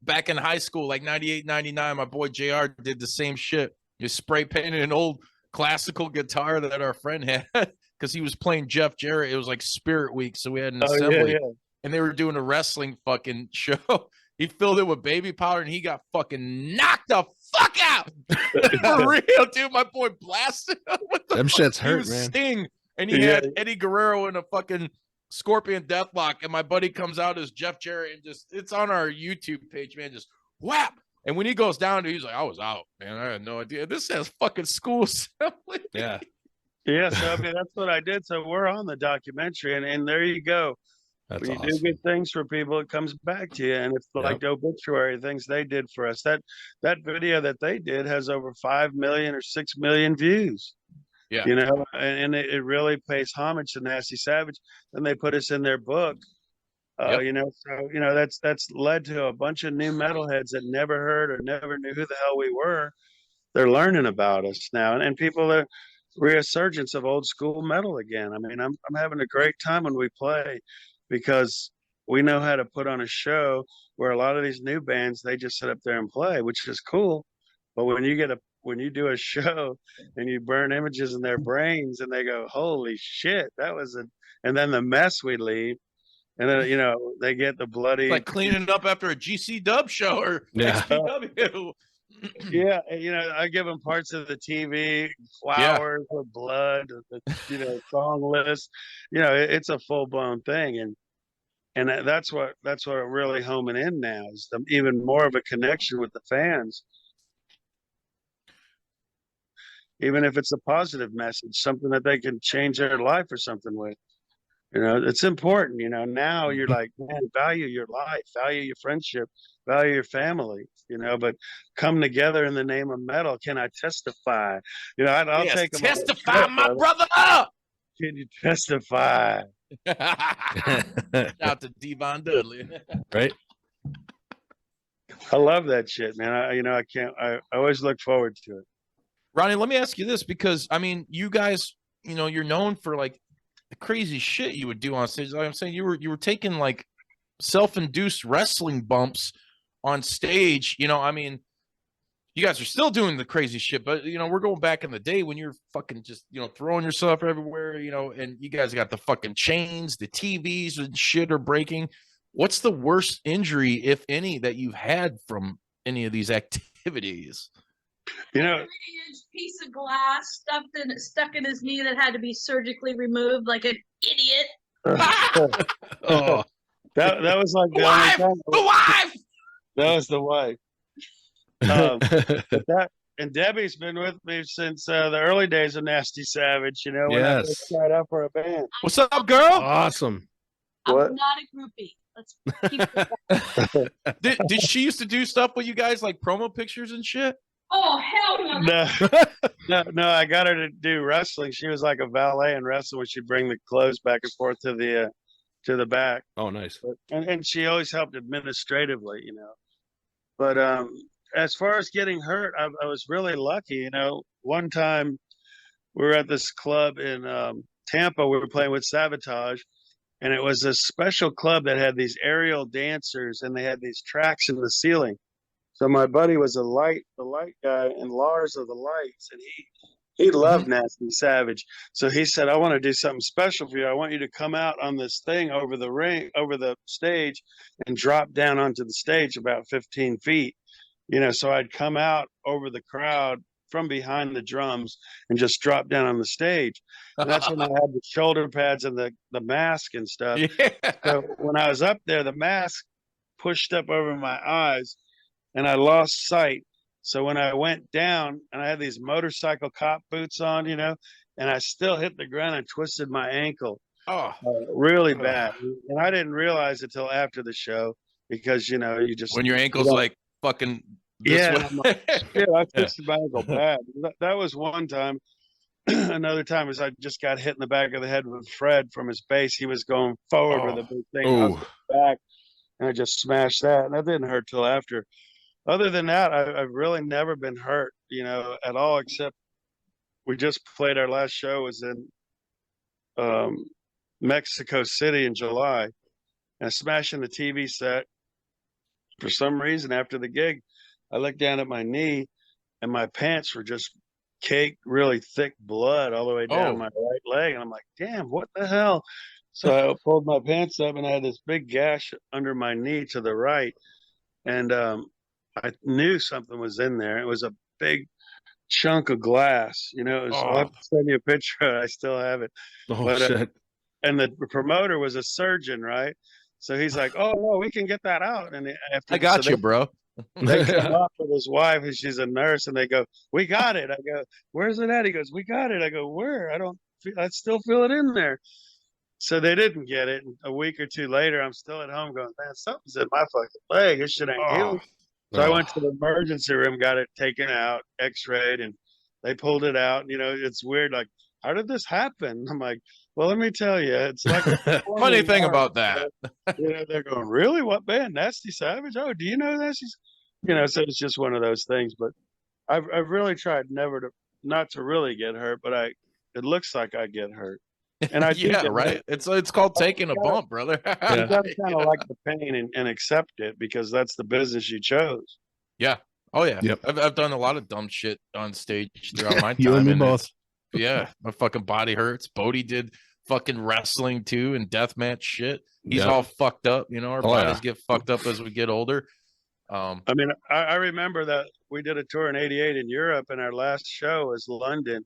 Back in high school, like 98, 99, my boy JR did the same shit. He spray painted an old classical guitar that our friend had because he was playing Jeff Jarrett. It was like Spirit Week, so we had an assembly. Yeah. And they were doing a wrestling fucking show. He filled it with baby powder, and he got fucking knocked the fuck out. For real, dude. My boy blasted him. Them shit's hurt, man. Sting, and he had Eddie Guerrero in a fucking Scorpion Deathlock, and my buddy comes out as Jeff Jarrett, and it's on our YouTube page, man. Just whap. And when he goes down, he's like, "I was out, man. I had no idea. This has fucking school assembly." Yeah. Yeah. So I mean, that's what I did. So we're on the documentary, and there you go. That's when you awesome. do good things for people, it comes back to you. And it's like the Obituary things they did for us. That video that they did has over 5 million or 6 million views. Yeah. You know, and it really pays homage to Nasty Savage. And they put us in their book. You know, so you know that's led to a bunch of new metalheads that never heard or never knew who the hell we were. They're learning about us now, and people are resurgence of old school metal again. I mean, I'm having a great time when we play, because we know how to put on a show where a lot of these new bands, they just sit up there and play, which is cool. But when you do a show and you burn images in their brains and they go, "Holy shit, that was and then the mess we leave, and then, you know, they get the bloody. It's like cleaning it up after a GC dub show or XPW. Yeah, you know, I give them parts of the TV, flowers with blood, you know, song list. You know, it's a full blown thing, and that's what really homing in now is even more of a connection with the fans. Even if it's a positive message, something that they can change their life or something with. You know, it's important. You know, now you're like, man, value your life, value your friendship, value your family. You know, but come together in the name of metal. Can I testify? You know, I'll take them. Testify, my brother. Can you testify? Shout out to Devon Dudley. Right. I love that shit, man. I always look forward to it. Ronnie, let me ask you this, because I mean, you guys, you know, you're known for like the crazy shit you would do on stage. Like I'm saying, you were taking like self-induced wrestling bumps on stage. You know, I mean, you guys are still doing the crazy shit, but you know, we're going back in the day when you're fucking just, you know, throwing yourself everywhere, you know, and you guys got the fucking chains, the TVs and shit are breaking. What's the worst injury, if any, that you've had from any of these activities? You know, 3-inch piece of glass stuck in his knee that had to be surgically removed, like an idiot. Oh, that was like the wife. That was the wife. And Debbie's been with me since the early days of Nasty Savage. You know, when I first tried out for a band. What's up, girl? Awesome. I'm What? not a groupie. Let's keep it. Did she used to do stuff with you guys, like promo pictures and shit? Oh, hell no. No, I got her to do wrestling. She was like a valet in wrestling, where she'd bring the clothes back and forth to the back. Oh, nice. And she always helped administratively, you know. But as far as getting hurt, I was really lucky. You know, one time we were at this club in Tampa. We were playing with Sabotage, and it was a special club that had these aerial dancers, and they had these tracks in the ceiling. So my buddy was the light guy, and Lars of the lights, and he loved Nasty Savage. So he said, I want to do something special for you. I want you to come out on this thing over the stage and drop down onto the stage about 15 feet. So I'd come out over the crowd from behind the drums and just drop down on the stage. And that's when I had the shoulder pads and the mask and stuff. Yeah. So when I was up there, the mask pushed up over my eyes and I lost sight. So when I went down, and I had these motorcycle cop boots on, and I still hit the ground and twisted my ankle really bad. And I didn't realize it till after the show because, you just. When your ankle's like fucking this way. Like, I twisted my ankle bad. That was one time. Another time is I just got hit in the back of the head with Fred from his bass. He was going forward with a big thing. I was back, and I just smashed that. And that didn't hurt till after. Other than that, I've really never been hurt, at all, except we just played our last show was in Mexico City in July, and I smashed in the TV set. For some reason, after the gig, I looked down at my knee, and my pants were just caked, really thick blood all the way down my right leg. And I'm like, damn, what the hell? So I pulled my pants up, and I had this big gash under my knee to the right. And I knew something was in there. It was a big chunk of glass. I'll have to send you a picture. I still have it. Shit. And the promoter was a surgeon, right? So he's like, "Oh no, we can get that out." And after I got you, bro. They come up with his wife, and she's a nurse, and they go, "We got it." I go, "Where's it at?" He goes, "We got it." I go, "Where?" I still feel it in there. So they didn't get it. And a week or two later, I'm still at home going, "Man, something's in my fucking leg. This shit ain't healed." So I went to the emergency room, got it taken out, x-rayed, and they pulled it out. It's weird. Like, how did this happen? I'm like, well, let me tell you. It's like funny thing about that. They're going, really? What band? Nasty Savage? Oh, do you know Nasty? So it's just one of those things. But I've really tried not to really get hurt, but it looks like I get hurt. And I right. It's called taking a bump, brother. You gotta kind of like the pain and accept it because that's the business you chose. Yeah. Oh yeah. Yep. I've done a lot of dumb shit on stage throughout my time. You and me both. Yeah, my fucking body hurts. Bodie did fucking wrestling too and deathmatch shit. He's all fucked up. Our bodies get fucked up as we get older. I mean, I remember that we did a tour in '88 in Europe, and our last show was London,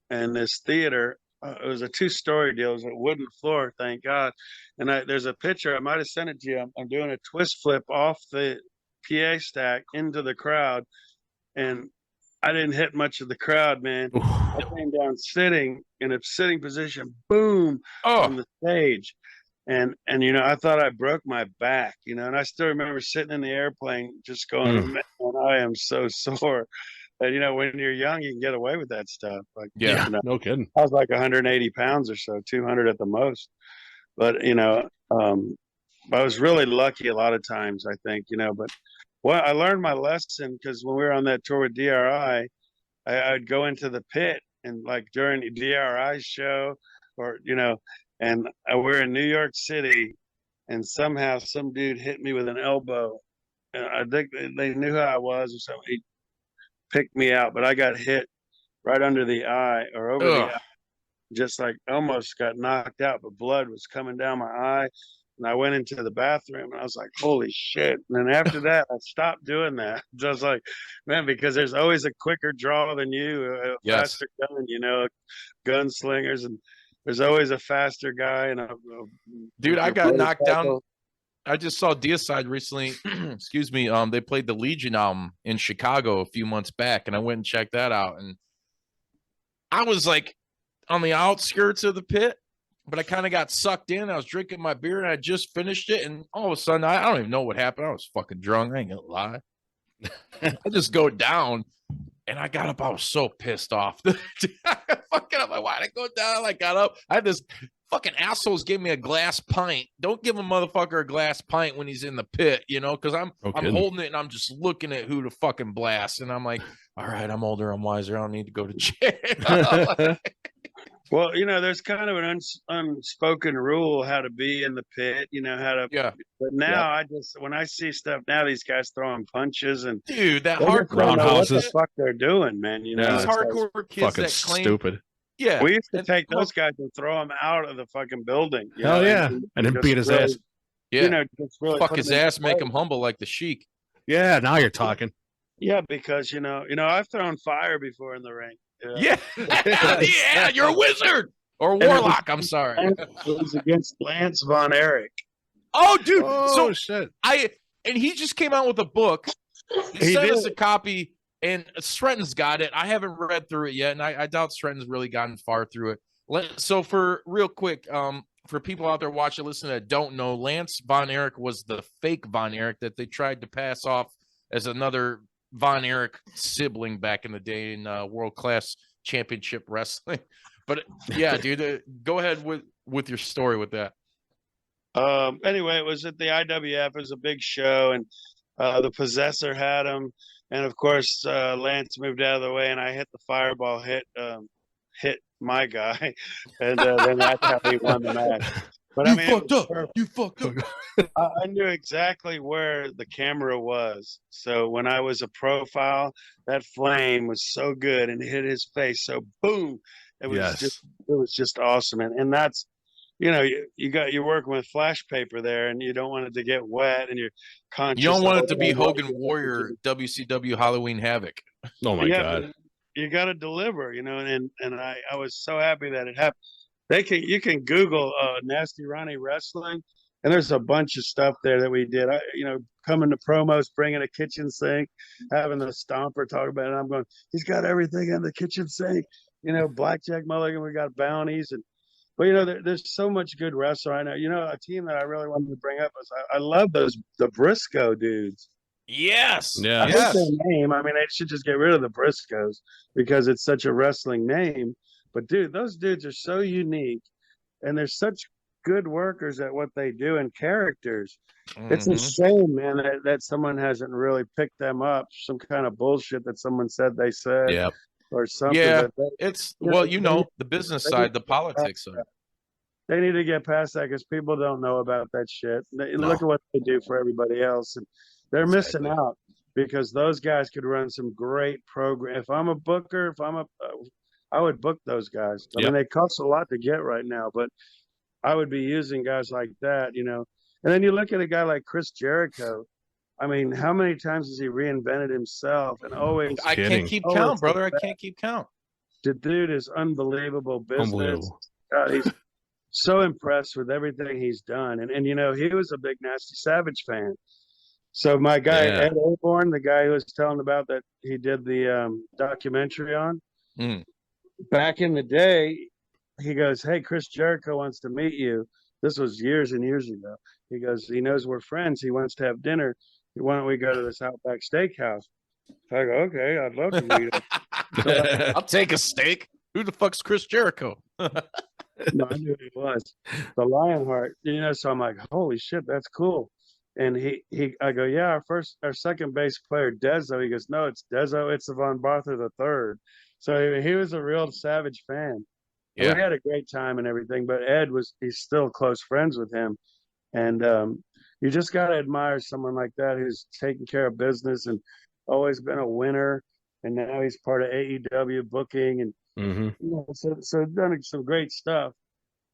and this theater. It was a 2-story deal. It was a wooden floor, thank God. And there's a picture. I might have sent it to you. I'm doing a twist flip off the PA stack into the crowd, and I didn't hit much of the crowd, man. I came down sitting in a sitting position, boom, on the stage. And I thought I broke my back, and I still remember sitting in the airplane just going, man, I am so sore. And, when you're young, you can get away with that stuff. Like, no kidding. I was like 180 pounds or so, 200 at the most. But, I was really lucky a lot of times, I think, but I learned my lesson because when we were on that tour with DRI, I'd go into the pit and like during the DRI show or, and we're in New York City and somehow some dude hit me with an elbow. And I think they knew who I was or something. He picked me out, but I got hit right under the eye or over the eye, just like almost got knocked out, but blood was coming down my eye. And I went into the bathroom and I was like, holy shit. And then after that, I stopped doing that. Just like, man, because there's always a quicker draw than you, a faster gun, gunslingers. And there's always a faster guy. And dude, I got knocked down. I just saw Deicide recently. Excuse me. They played the Legion album in Chicago a few months back, and I went and checked that out. And I was like on the outskirts of the pit, but I kind of got sucked in. I was drinking my beer, and I just finished it, and all of a sudden, I don't even know what happened. I was fucking drunk. I ain't gonna lie. I just go down, and I got up. I was so pissed off. Fucking, I'm like, why'd I go down? I got up. I had this. Fucking assholes gave me a glass pint. Don't give a motherfucker a glass pint when he's in the pit, because I'm holding it and I'm just looking at who to fucking blast. And I'm like, all right, I'm older, I'm wiser. I don't need to go to jail. Well, there's kind of an unspoken rule how to be in the pit, how to. Yeah, But now when I see stuff now, these guys throwing punches and dude, that they just don't hardcore know what the Roundhouses. fuck they're doing, man. these Yeah. It's like, hardcore kids Fucking that claim, stupid. yeah, we used to and- take well, those guys and throw them out of the fucking building. Hell yeah. And then just beat his really, ass. yeah, just really fuck put his them in ass, make place. him humble like the Sheik. Yeah, now you're talking. Yeah, because I've thrown fire before in the ring. Yeah, yeah, you're a wizard or it was- warlock. I'm sorry. It was against Lance Von Erich. Oh, dude. Oh, So shit. and he just came out with a book. He He sent did. us a copy, and Stretton's got it. I haven't read through it yet, and I doubt Stretton's really gotten far through it. So for real quick, for people out there watching, listening that don't know, Lance Von Erich was the fake Von Erich that they tried to pass off as another Von Erich sibling back in the day in world class championship wrestling. But yeah, dude, go ahead with your story with that. Anyway, it was at the IWF. It was a big show, and the Possessor had him, and of course Lance moved out of the way, and I hit the fireball, hit my guy, and then that's how he won the match. But You I mean, fucked up. You fucked up. I knew exactly where the camera was. So when I was a profile, that flame was so good and hit his face. So boom, it was just awesome. And that's, you're working with flash paper there, and you don't want it to get wet, and you're conscious. You don't want of it to be what Hogan you're Warrior WCW Halloween Havoc. Oh my Yeah, God. but you got to deliver, and I was so happy that it happened. You can Google Nasty Ronnie wrestling, and there's a bunch of stuff there that we did. Coming to promos, bringing a kitchen sink, having the stomper talk about it. I'm going, he's got everything in the kitchen sink. Black Jack Mulligan, we got bounties, but there's so much good wrestling right now. A team that I really wanted to bring up is I love the Briscoe dudes. Yes. Yeah. I hate Yes. their name. I mean, they should just get rid of the Briscoes because it's such a wrestling name. But dude, those dudes are so unique, and they're such good workers at what they do and characters. It's a Mhm. shame, man, that someone hasn't really picked them up. Some kind of bullshit that someone said they said, Yep. or something. Yeah. That It's Yeah, the business side, the politics side. they need to get past that because people don't know about that shit. No. Look at what they do for everybody else, and they're missing Exactly. out because those guys could run some great program. If I'm a booker, I would book those guys. I Yep. mean, they cost a lot to get right now, but I would be using guys like that, And then you look at a guy like Chris Jericho. I mean, how many times has he reinvented himself and always? I Kidding. can't keep Oh, count, it's brother. I the can't keep count. The dude is unbelievable business. Unbelievable. God, he's so impressed with everything he's done, and he was a big Nasty Savage fan. So my guy Yeah. Ed Oborn, the guy who was telling about that he did the documentary on. Mm. Back in the day, he goes, "Hey, Chris Jericho wants to meet you." This was years and years ago. He goes, he knows we're friends. He wants to have dinner. Why don't we go to this Outback Steakhouse? I go, okay, I'd love to meet him. I'll take a steak. Who the fuck's Chris Jericho? No, I knew he was the Lionheart. So I'm like, holy shit, that's cool. And I go, yeah, our second base player, Dezo. He goes, no, it's Dezo. It's the Von Barther the third. So he was a real Savage fan. Yeah. We had a great time and everything, but he's still close friends with him. And you just got to admire someone like that who's taking care of business and always been a winner. And now he's part of AEW booking and Mm-hmm. so done some great stuff.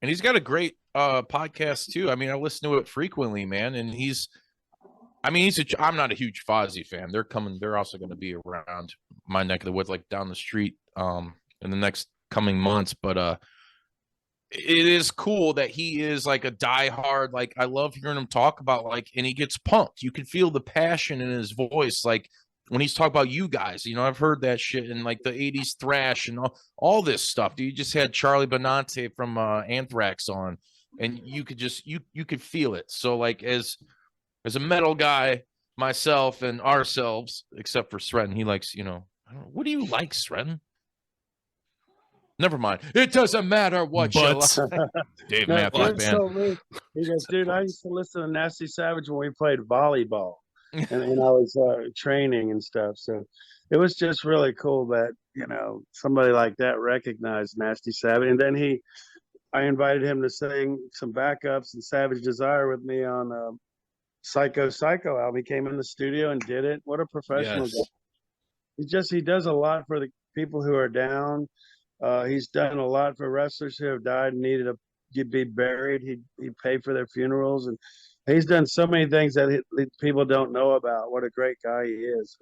And he's got a great podcast too. I mean, I listen to it frequently, man. And I'm not a huge Fozzy fan. They're also going to be around my neck of the woods, like down the street in the next coming months. But it is cool that he is like a diehard. Like, I love hearing him talk about and he gets pumped. You can feel the passion in his voice. Like when he's talking about you guys, I've heard that shit in like the 80s thrash and all this stuff. Dude, you just had Charlie Benante from Anthrax on, and you could just you could feel it. So like as a metal guy, myself and ourselves, except for Sretton, he likes, I don't know, what do you like, Sretton? Never mind. It doesn't matter what you Butts. like. Dave No, Matthews Fred Band. told me, he goes, dude, I used to listen to Nasty Savage when we played volleyball and I was training and stuff. So it was just really cool that, somebody like that recognized Nasty Savage. And then I invited him to sing some backups and Savage Desire with me on Psycho album. He came in the studio and did it. What a professional Yes. guy. He does a lot for the people who are down. He's done a lot for wrestlers who have died and needed to be buried. He paid for their funerals, and he's done so many things that people don't know about. What a great guy he is.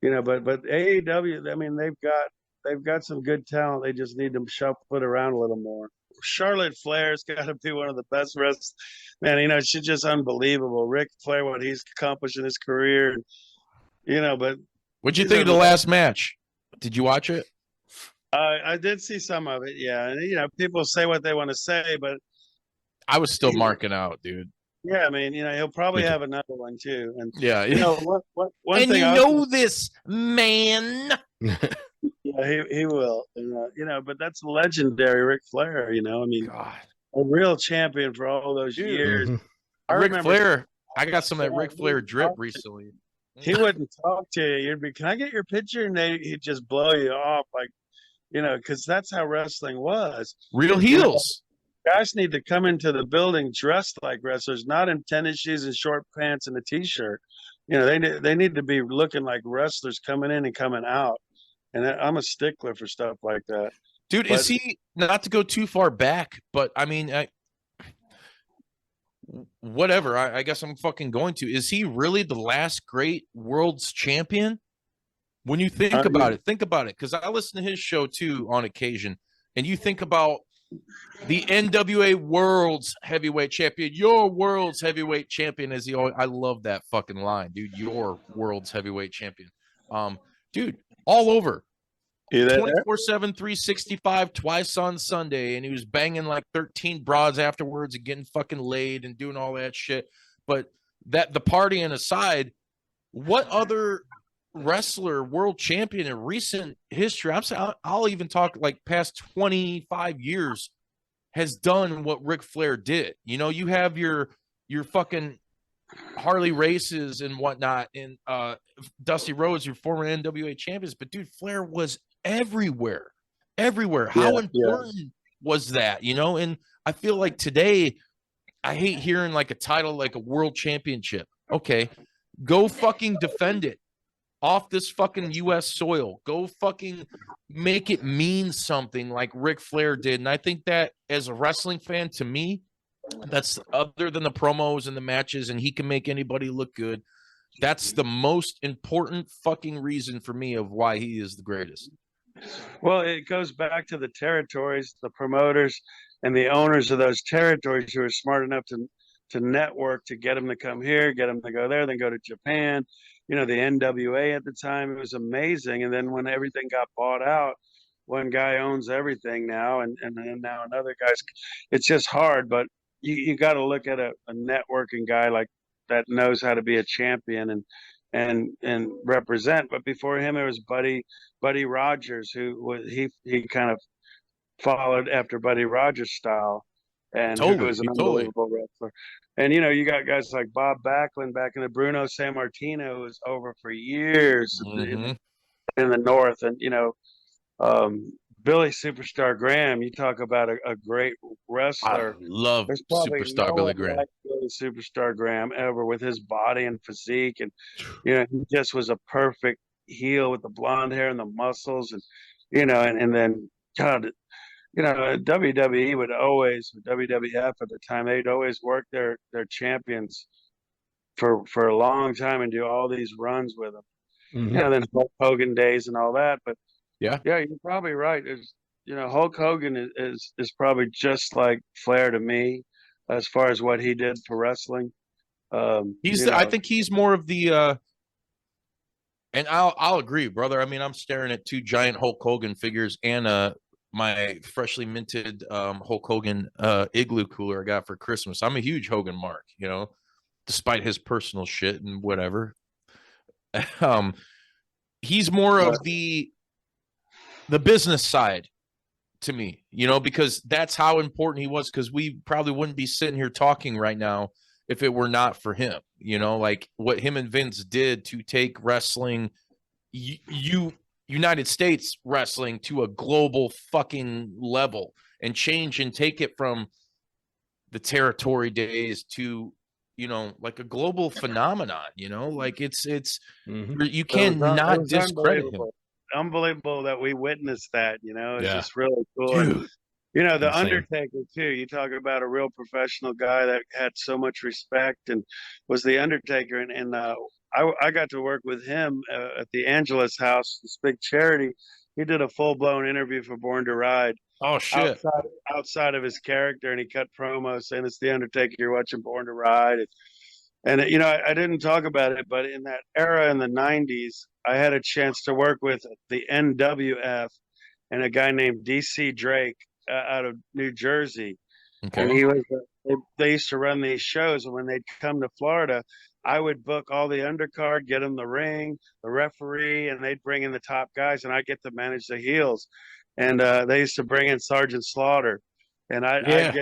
But AEW, I mean, they've got some good talent. They just need to shuffle it around a little more. Charlotte Flair's got to be one of the best wrestlers. Man, she's just unbelievable. Ric Flair, what he's accomplished in his career, but What'd you think of the last match? Did you watch it? I did see some of it, yeah. And people say what they want to say, but I was still marking out, dude. yeah, I mean, he'll probably have another one too. And Yeah, one and thing you I know this, man. yeah, he will. And, but that's legendary Ric Flair. I mean, God, a real champion for all those Dude. years. Mhm. I Ric remember Flair. I got some of that Ric Flair drip recently. he wouldn't talk to you. You'd be, can I get your picture? And he'd just blow you off, like, because that's how wrestling was. Real heels. Guys need to come into the building dressed like wrestlers, not in tennis shoes and short pants and a t-shirt. They need to be looking like wrestlers coming in and coming out. And I'm a stickler for stuff like that. Dude, is he, not to go too far back, but I mean, whatever. I guess I'm fucking going to. Is he really the last great world's champion? When you think about it, because I listen to his show too on occasion, and you think about the NWA World's Heavyweight Champion, your World's Heavyweight Champion, as he always, I love that fucking line, dude. Your World's Heavyweight Champion, dude, all over. 24/7, 365, twice on Sunday, and he was banging like 13 broads afterwards and getting fucking laid and doing all that shit. But the partying aside, what other wrestler world champion in recent history, I'll even talk like past 25 years, has done what Ric Flair did? You have your fucking Harley Races and whatnot, and Dusty Rhodes, your former NWA champions, but dude, Flair was everywhere. How important was that? And I feel like today, I hate hearing like a title like a world championship. Okay, go fucking defend it off this fucking US soil. Go fucking make it mean something like Ric Flair did. And I think that as a wrestling fan, to me, that's, other than the promos and the matches, and he can make anybody look good, that's the most important fucking reason for me of why he is the greatest. Well, it goes back to the territories, the promoters, and the owners of those territories who are smart enough to network to get them to come here, get them to go there, then go to Japan. The NWA at the time, it was amazing. And then when everything got bought out, one guy owns everything now, and then now another guy's. It's just hard, but you got to look at a networking guy like that knows how to be a champion and represent. But before him, it was Buddy Rogers, who he kind of followed after Buddy Rogers' style, and who was an unbelievable wrestler. And you got guys like Bob Backlund back in the Bruno Sammartino, who was over for years in the North, and Billy Superstar Graham. You talk about a great wrestler. I love Superstar Billy Graham. Like Billy Superstar Graham ever, with his body and physique, and he just was a perfect heel with the blonde hair and the muscles, and and then God. WWE would always, WWF at the time, they'd always work their champions for a long time and do all these runs with them. Mhm. Then Hulk Hogan days and all that. But Yeah, you're probably right. Hulk Hogan is probably just like Flair to me, as far as what he did for wrestling. I think he's more of the. And I'll agree, brother. I mean, I'm staring at two giant Hulk Hogan figures and my freshly minted Hulk Hogan igloo cooler I got for Christmas. I'm a huge Hogan mark, despite his personal shit and whatever. He's more of the business side to me, because that's how important he was, because we probably wouldn't be sitting here talking right now if it were not for him, like what him and Vince did to take wrestling you United States wrestling to a global fucking level and change and take it from the territory days to, you know, like a global phenomenon, you know, like it's Mhm. you It cannot was discredit him. unbelievable that we witnessed that. You know, it's Yeah. just really cool. And, Dude, you know, the Insane. Undertaker too. You talk about a real professional guy that had so much respect and was the Undertaker. And I got to work with him at the Angelus House, this big charity. He did a full blown interview for Born to Ride oh shit. outside of his character, and he cut promos saying it's the Undertaker. You're watching Born to Ride. And you know, I didn't talk about it, but in that era in the '90s, I had a chance to work with the NWF and a guy named DC Drake out of New Jersey. And Okay. he was they used to run these shows, and when they'd come to Florida, I would book all the undercard, get them the ring, the referee, and they'd bring in the top guys, and I get to manage the heels. And they used to bring in Sergeant Slaughter, and Yeah.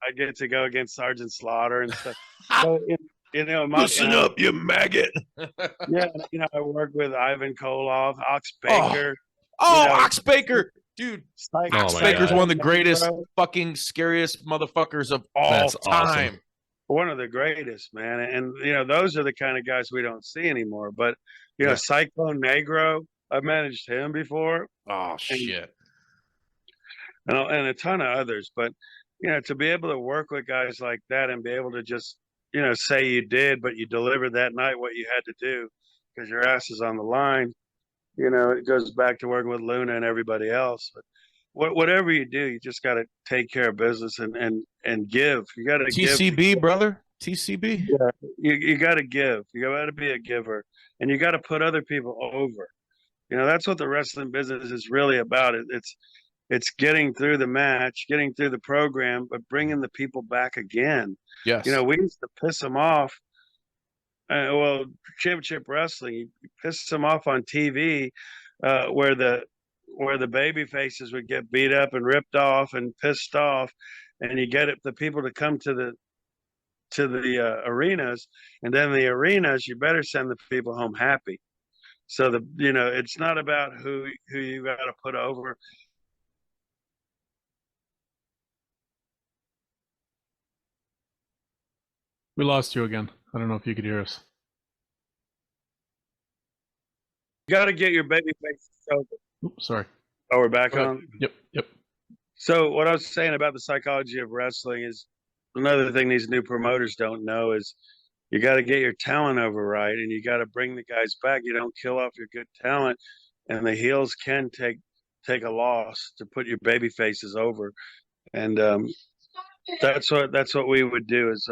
I get to go against Sergeant Slaughter and stuff. So you know, Listen up, you maggot. yeah, you know, I work with Ivan Koloff, Ox Oh. Baker. Oh, You know, Ox Baker, dude. Psych- Oh Ox my Baker's God. one of the greatest, fucking scariest motherfuckers of all That's time. awesome. One of the greatest, man. And you know, those are the kind of guys we don't see anymore. But you know, Yeah. Cyclone Negro, I've managed him before, Oh shit. and a ton of others. But you know, to be able to work with guys like that and be able to just, you know, say you did, but you delivered that night what you had to do because your ass is on the line. You know, it goes back to working with Luna and everybody else. But whatever you do, you just got to take care of business and give. You got to give. TCB, brother. TCB. Yeah, you got to give. You got to be a giver, and you got to put other people over. You know, that's what the wrestling business is really about. It's getting through the match, getting through the program, but bringing the people back again. Yes. You know, we used to piss them off. Well, championship wrestling, you piss them off on TV, where the baby faces would get beat up and ripped off and pissed off, and you get the people to come to the arenas, and then the arenas, you better send the people home happy. So you know, it's not about who you got to put over. We lost you again. I don't know if you could hear us. You got to get your baby faces over. Oops, sorry. Oh, we're back Go ahead. on. Yep. So what I was saying about the psychology of wrestling is another thing these new promoters don't know is you got to get your talent over right, and you got to bring the guys back. You don't kill off your good talent, and the heels can take a loss to put your baby faces over, and that's what we would do is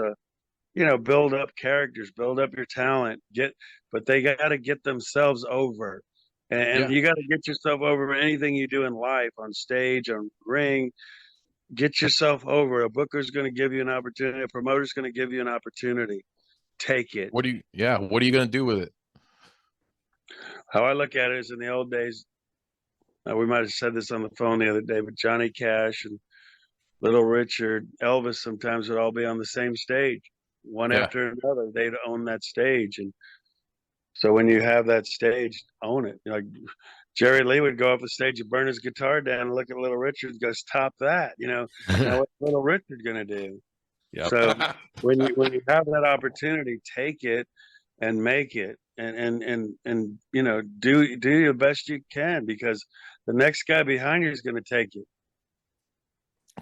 you know, build up characters, build up your talent, but they got to get themselves over. And Yeah. you got to get yourself over in anything you do in life, on stage, on ring. Get yourself over. A booker's going to give you an opportunity. A promoter's going to give you an opportunity. Take it. What are you gonna do with it? How I look at it is in the old days, we might have said this on the phone the other day, but Johnny Cash and Little Richard, Elvis sometimes would all be on the same stage, one Yeah. after another. They'd own that stage. And so when you have that stage, own it. Like Jerry Lee would go off the stage and burn his guitar down and look at Little Richard and go, stop that. You know, now what's Little Richard going to do? Yep. So when you have that opportunity, take it and make it, and you know, do the best you can, because the next guy behind you is going to take it.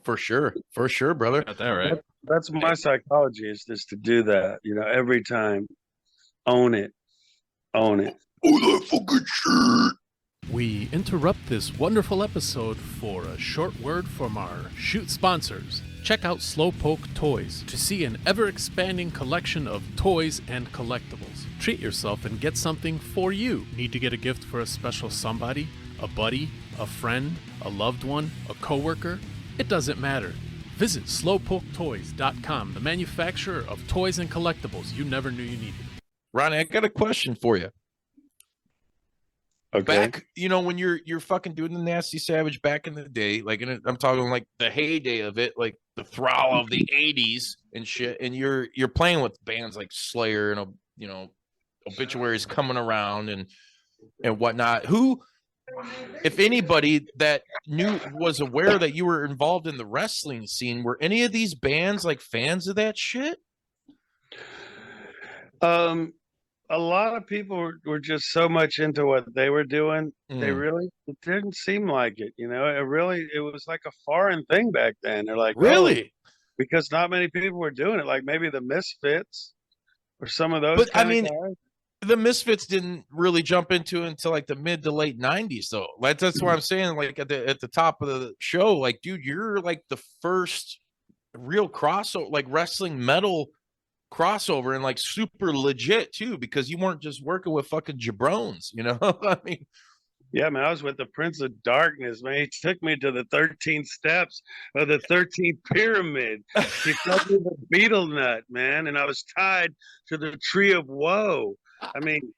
For sure, brother. Got that right. That's my psychology, is just to do that. You know, every time, own it. Oh, that fucking shit. We interrupt this wonderful episode for a short word from our shoot sponsors. Check out Slowpoke Toys to see an ever-expanding collection of toys and collectibles. Treat yourself and get something for you. Need to get a gift for a special somebody, a buddy, a friend, a loved one, a coworker? It doesn't matter. Visit slowpoketoys.com, the manufacturer of toys and collectibles you never knew you needed. Ronnie, I got a question for you. Okay. Back, you know, when you're fucking doing the Nasty Savage back in the day, like I'm talking like the heyday of it, like the thrall of the '80s and shit, and you're playing with bands like Slayer and, you know, Obituary's coming around, and and whatnot. Who, if anybody that was aware that you were involved in the wrestling scene, were any of these bands like fans of that shit? A lot of people were just so much into what they were doing. They really, it didn't seem like it, you know. It was like a foreign thing back then. They're like, Really? because not many people were doing it. Like maybe the Misfits or some of those. But I kind of mean, guys. the Misfits didn't really jump into it until like the mid to late 90s, though. That's why I'm saying, like at the top of the show, like, dude, you're like the first real crossover, like wrestling metal crossover, and like super legit too, because you weren't just working with fucking jabrones, you know. I mean, Yeah, man, I was with the Prince of Darkness, man. He took me to the 13 steps of the 13th pyramid. He fed me the beetle nut, man, and I was tied to the tree of woe. I mean,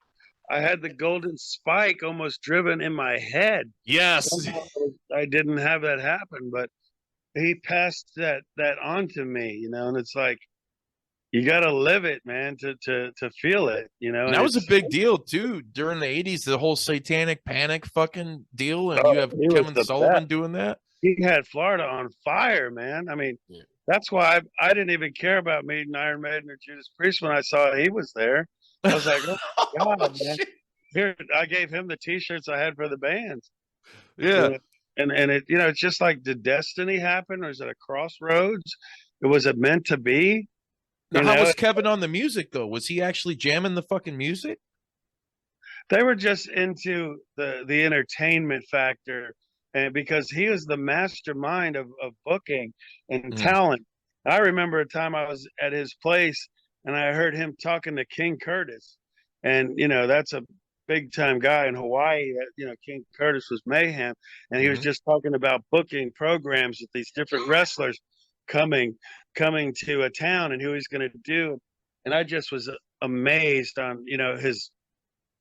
I had the golden spike almost driven in my head. yes. Somehow I didn't have that happen, but he passed that on to me, you know, and it's like you got to live it, man, to feel it, you know. And that was a big deal too during the 80s, the whole satanic panic fucking deal, and you have he was Kevin the Sullivan best. doing that. He had Florida on fire, man. I mean, that's why I didn't even care about meeting Iron Maiden or Judas Priest when I saw he was there. I was like, oh my God, man. Here, I gave him the T-shirts I had for the bands. Yeah. And it, you know, it's just like, did destiny happen, or is it a crossroads? Was it meant to be? Now, You how know, was Kevin on the music though? Was he actually jamming the fucking music? they were just into the entertainment factor, and because he was the mastermind of booking and talent. I remember a time I was at his place and I heard him talking to King Curtis, and you know, that's a big time guy in Hawaii. You know, King Curtis was Mayhem, and he was just talking about booking programs with these different wrestlers coming to a town and who he's going to do. And I just was amazed on, you know, his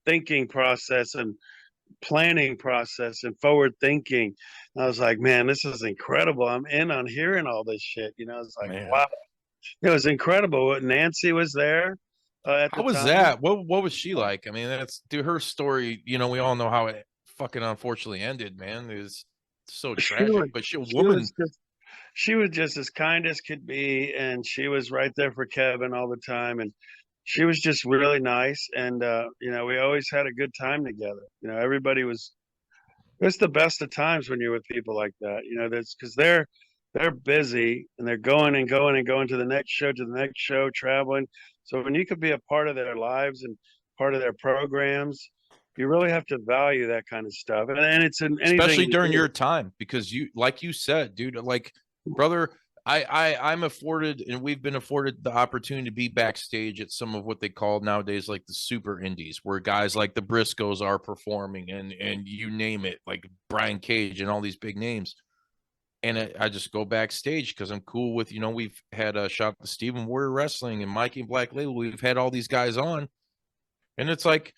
thinking process and planning process and forward thinking. And I was like, man, this is incredible. I'm in on hearing all this shit. You know, it's like, Man. wow, it was incredible. Nancy was there at the How was time. that? What was she like? I mean, that's, dude, her story, you know, we all know how it fucking unfortunately ended, man. It was so tragic. But she was just as kind as could be, and she was right there for Kevin all the time, and she was just really nice. And you know, we always had a good time together. You know, everybody was, it's the best of times when you're with people like that. You know, that's because they're busy and they're going and going and going to the next show, traveling. So when you could be a part of their lives and part of their programs, you really have to value that kind of stuff. And it's in anything, especially during your time, because you, like you said, dude, like, brother, I'm afforded, and we've been afforded the opportunity to be backstage at some of what they call nowadays like the super indies, where guys like the Briscoes are performing, and you name it, like Brian Cage and all these big names. And I just go backstage because I'm cool with, you know, we've had a shot to Steven Warrior Wrestling and Mikey Black Label. We've had all these guys on, and it's like,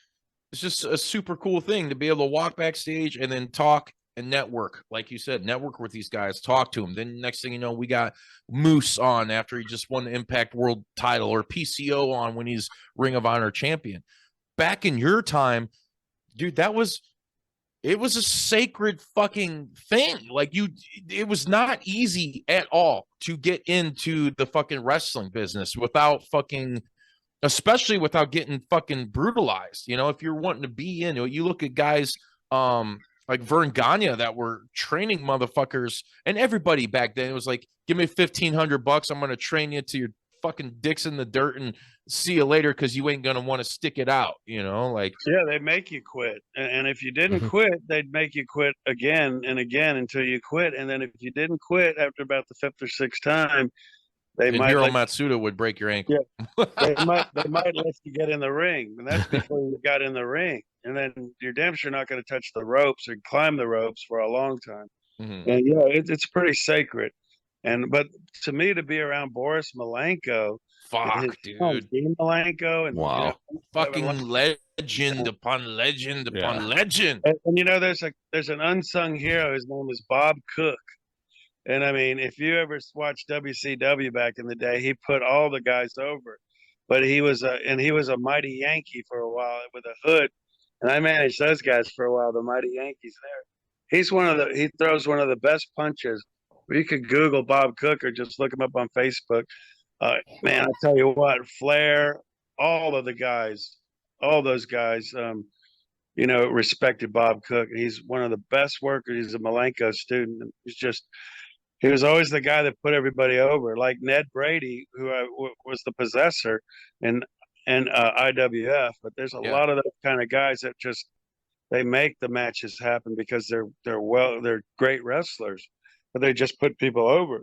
it's just a super cool thing to be able to walk backstage and then talk and network, like you said, network with these guys, talk to them. Then next thing you know, we got Moose on after he just won the Impact World title, or PCO on when he's Ring of Honor champion. Back in your time, dude, it was a sacred fucking thing. Like, it was not easy at all to get into the fucking wrestling business without fucking, especially without getting fucking brutalized. You know, if you're wanting to be in it, you look at guys like Vern Gagne that were training motherfuckers, and everybody back then, it was like, give me $1,500, I'm gonna train you till your fucking dick's in the dirt and see you later, because you ain't gonna want to stick it out, you know. Like, yeah, they make you quit, and if you didn't quit, they'd make you quit again and again until you quit. And then if you didn't quit after about the fifth or sixth time, they might Hiro Matsuda would break your ankle. Yeah, they might let you get in the ring, and that's before you got in the ring. And then you're damn sure not going to touch the ropes or climb the ropes for a long time. And yeah, it's pretty sacred. But to me, to be around Boris Malenko, fuck, dude, Dean Malenko, and wow, you know, fucking legend upon legend upon legend. And you know, there's an unsung hero. His name is Bob Cook. And I mean, if you ever watched WCW back in the day, he put all the guys over. But he was a mighty Yankee for a while with a hood, and I managed those guys for a while. The Mighty Yankees. There, he throws one of the best punches. You could Google Bob Cook or just look him up on Facebook. Man, I tell you what, Flair, all of the guys, all those guys, respected Bob Cook. He's one of the best workers. He's a Malenko student. He was always the guy that put everybody over, like Ned Brady, who was the possessor in IWF. But there's a lot of those kind of guys that just they make the matches happen because they're great wrestlers, but they just put people over.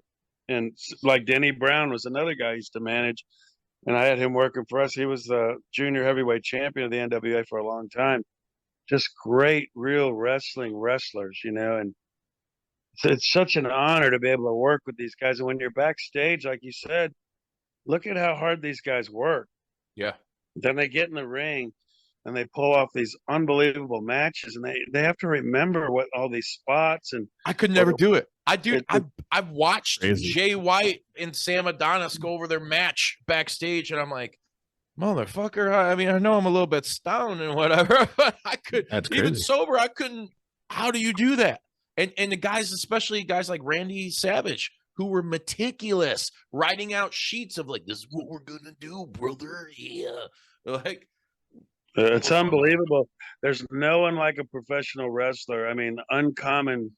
And like Denny Brown was another guy I used to manage, and I had him working for us. He was the junior heavyweight champion of the NWA for a long time. Just great, real wrestlers, and it's such an honor to be able to work with these guys. And when you're backstage, like you said, look at how hard these guys work. Yeah. Then they get in the ring and they pull off these unbelievable matches, and they have to remember what all these spots. And I could never do it. I've watched Jay White and Sam Adonis go over their match backstage, and I'm like, motherfucker. I mean, I know I'm a little bit stoned and whatever, but I could, even sober, I couldn't. How do you do that? And the guys, especially guys like Randy Savage, who were meticulous, writing out sheets of like, this is what we're gonna do, brother. Yeah, like it's unbelievable. There's no one like a professional wrestler. I mean, uncommon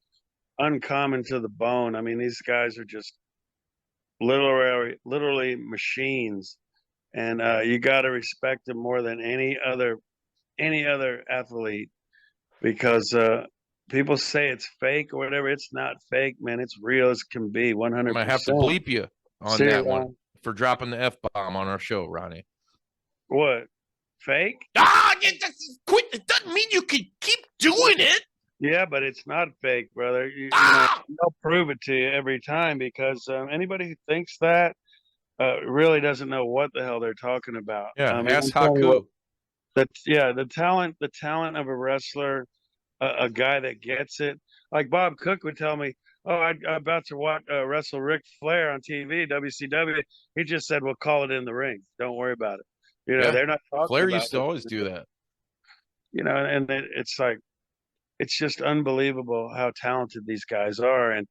to the bone. I mean, these guys are just literally machines, and you got to respect them more than any other athlete, because people say it's fake or whatever. It's not fake, man. It's real as can be. 100%. I might have to bleep you on that one for dropping the F-bomb on our show, Ronnie. What? Fake? Quit. It doesn't mean you can keep doing it. Yeah, but it's not fake, brother. They'll prove it to you every time, because anybody who thinks that really doesn't know what the hell they're talking about. Yeah, ask Haku. The talent of a wrestler, a guy that gets it. Like Bob Cook would tell me, "Oh, I'm about to watch wrestle Ric Flair on TV, WCW." He just said, "We'll call it in the ring. Don't worry about it." They're not talking. Flair about used to always do that. And it's like, it's just unbelievable how talented these guys are. And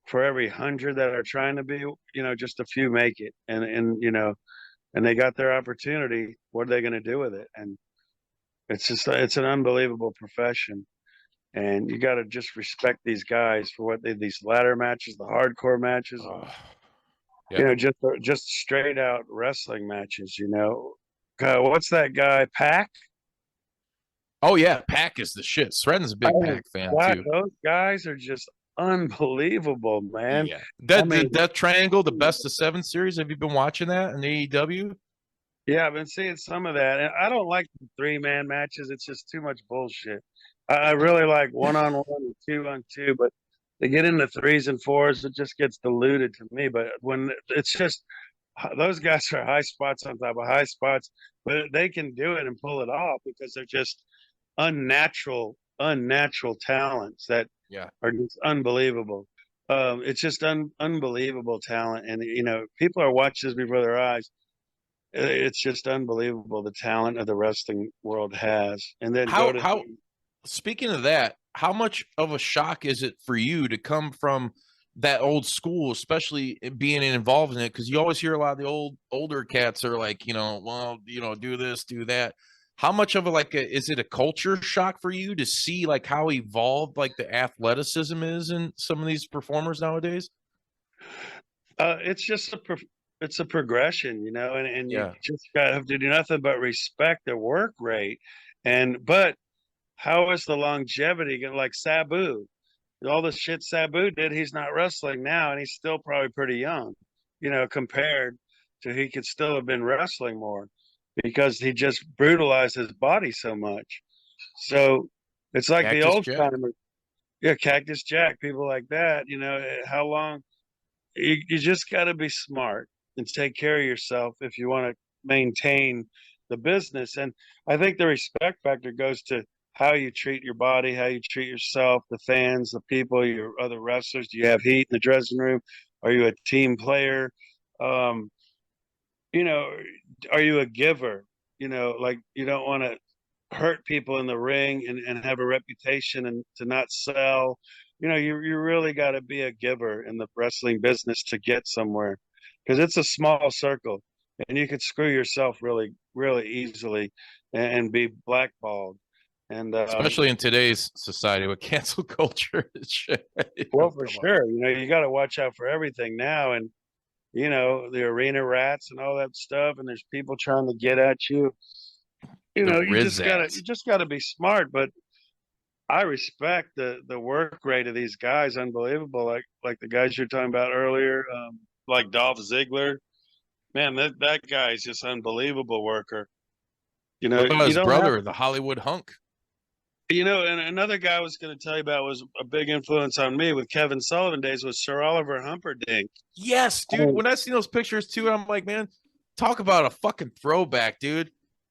for every 100 that are trying to be, just a few make it. And they got their opportunity. What are they going to do with it? And it's an unbelievable profession. And you got to just respect these guys for what these ladder matches, the hardcore matches, just straight out wrestling matches, what's that guy, Pac? Oh yeah, Pac is the shit. Sredden's a big Pac fan too. Those guys are just unbelievable, man. Yeah. That Triangle, the best of 7 series. Have you been watching that in AEW? Yeah, I've been seeing some of that, and I don't like the 3-man matches. It's just too much bullshit. I really like 1-on-1 and 2-on-2, but they get into 3s and 4s, it just gets diluted to me. But when it's just, those guys are high spots on top of high spots, but they can do it and pull it off because they're just unnatural talents that are just unbelievable. It's just unbelievable talent, and people are watching this before their eyes. It's just unbelievable the talent of the wrestling world has. And then speaking of that, how much of a shock is it for you to come from that old school, especially being involved in it? Because you always hear a lot of the older cats are like, do this, do that. How much of is it a culture shock for you to see like how evolved like the athleticism is in some of these performers nowadays? It's just it's a progression, and you just have to do nothing but respect the work rate. But how is the longevity like Sabu? All the shit Sabu did, he's not wrestling now, and he's still probably pretty young, compared to he could still have been wrestling more, because he just brutalized his body so much. So it's like Cactus the old timers. Yeah, Cactus Jack, people like that, how long you just got to be smart and take care of yourself if you want to maintain the business. And I think the respect factor goes to how you treat your body, how you treat yourself, the fans, the people, your other wrestlers. Do you have heat in the dressing room? Are you a team player? Are you a giver? Like you don't want to hurt people in the ring and have a reputation and to not sell. You know, you really got to be a giver in the wrestling business to get somewhere, because it's a small circle and you could screw yourself really, really easily and be blackballed. And Especially in today's society with cancel culture and shit. well, for Come on. sure, you know, you got to watch out for everything now. And, you know, the arena rats and all that stuff. And there's people trying to get at you. You The know, you just Rizzats. gotta be smart. But I respect the work rate of these guys, unbelievable. Like the guys you're talking about earlier, like Dolph Ziggler. Man, that guy is just unbelievable worker. You know, What about you his don't have, brother, the Hollywood hunk? you know, and another guy I was going to tell you about was a big influence on me with Kevin Sullivan days was Sir Oliver Humperdinck. Yes, dude. Oh. When I seen those pictures too, I'm like, man, talk about a fucking throwback, dude.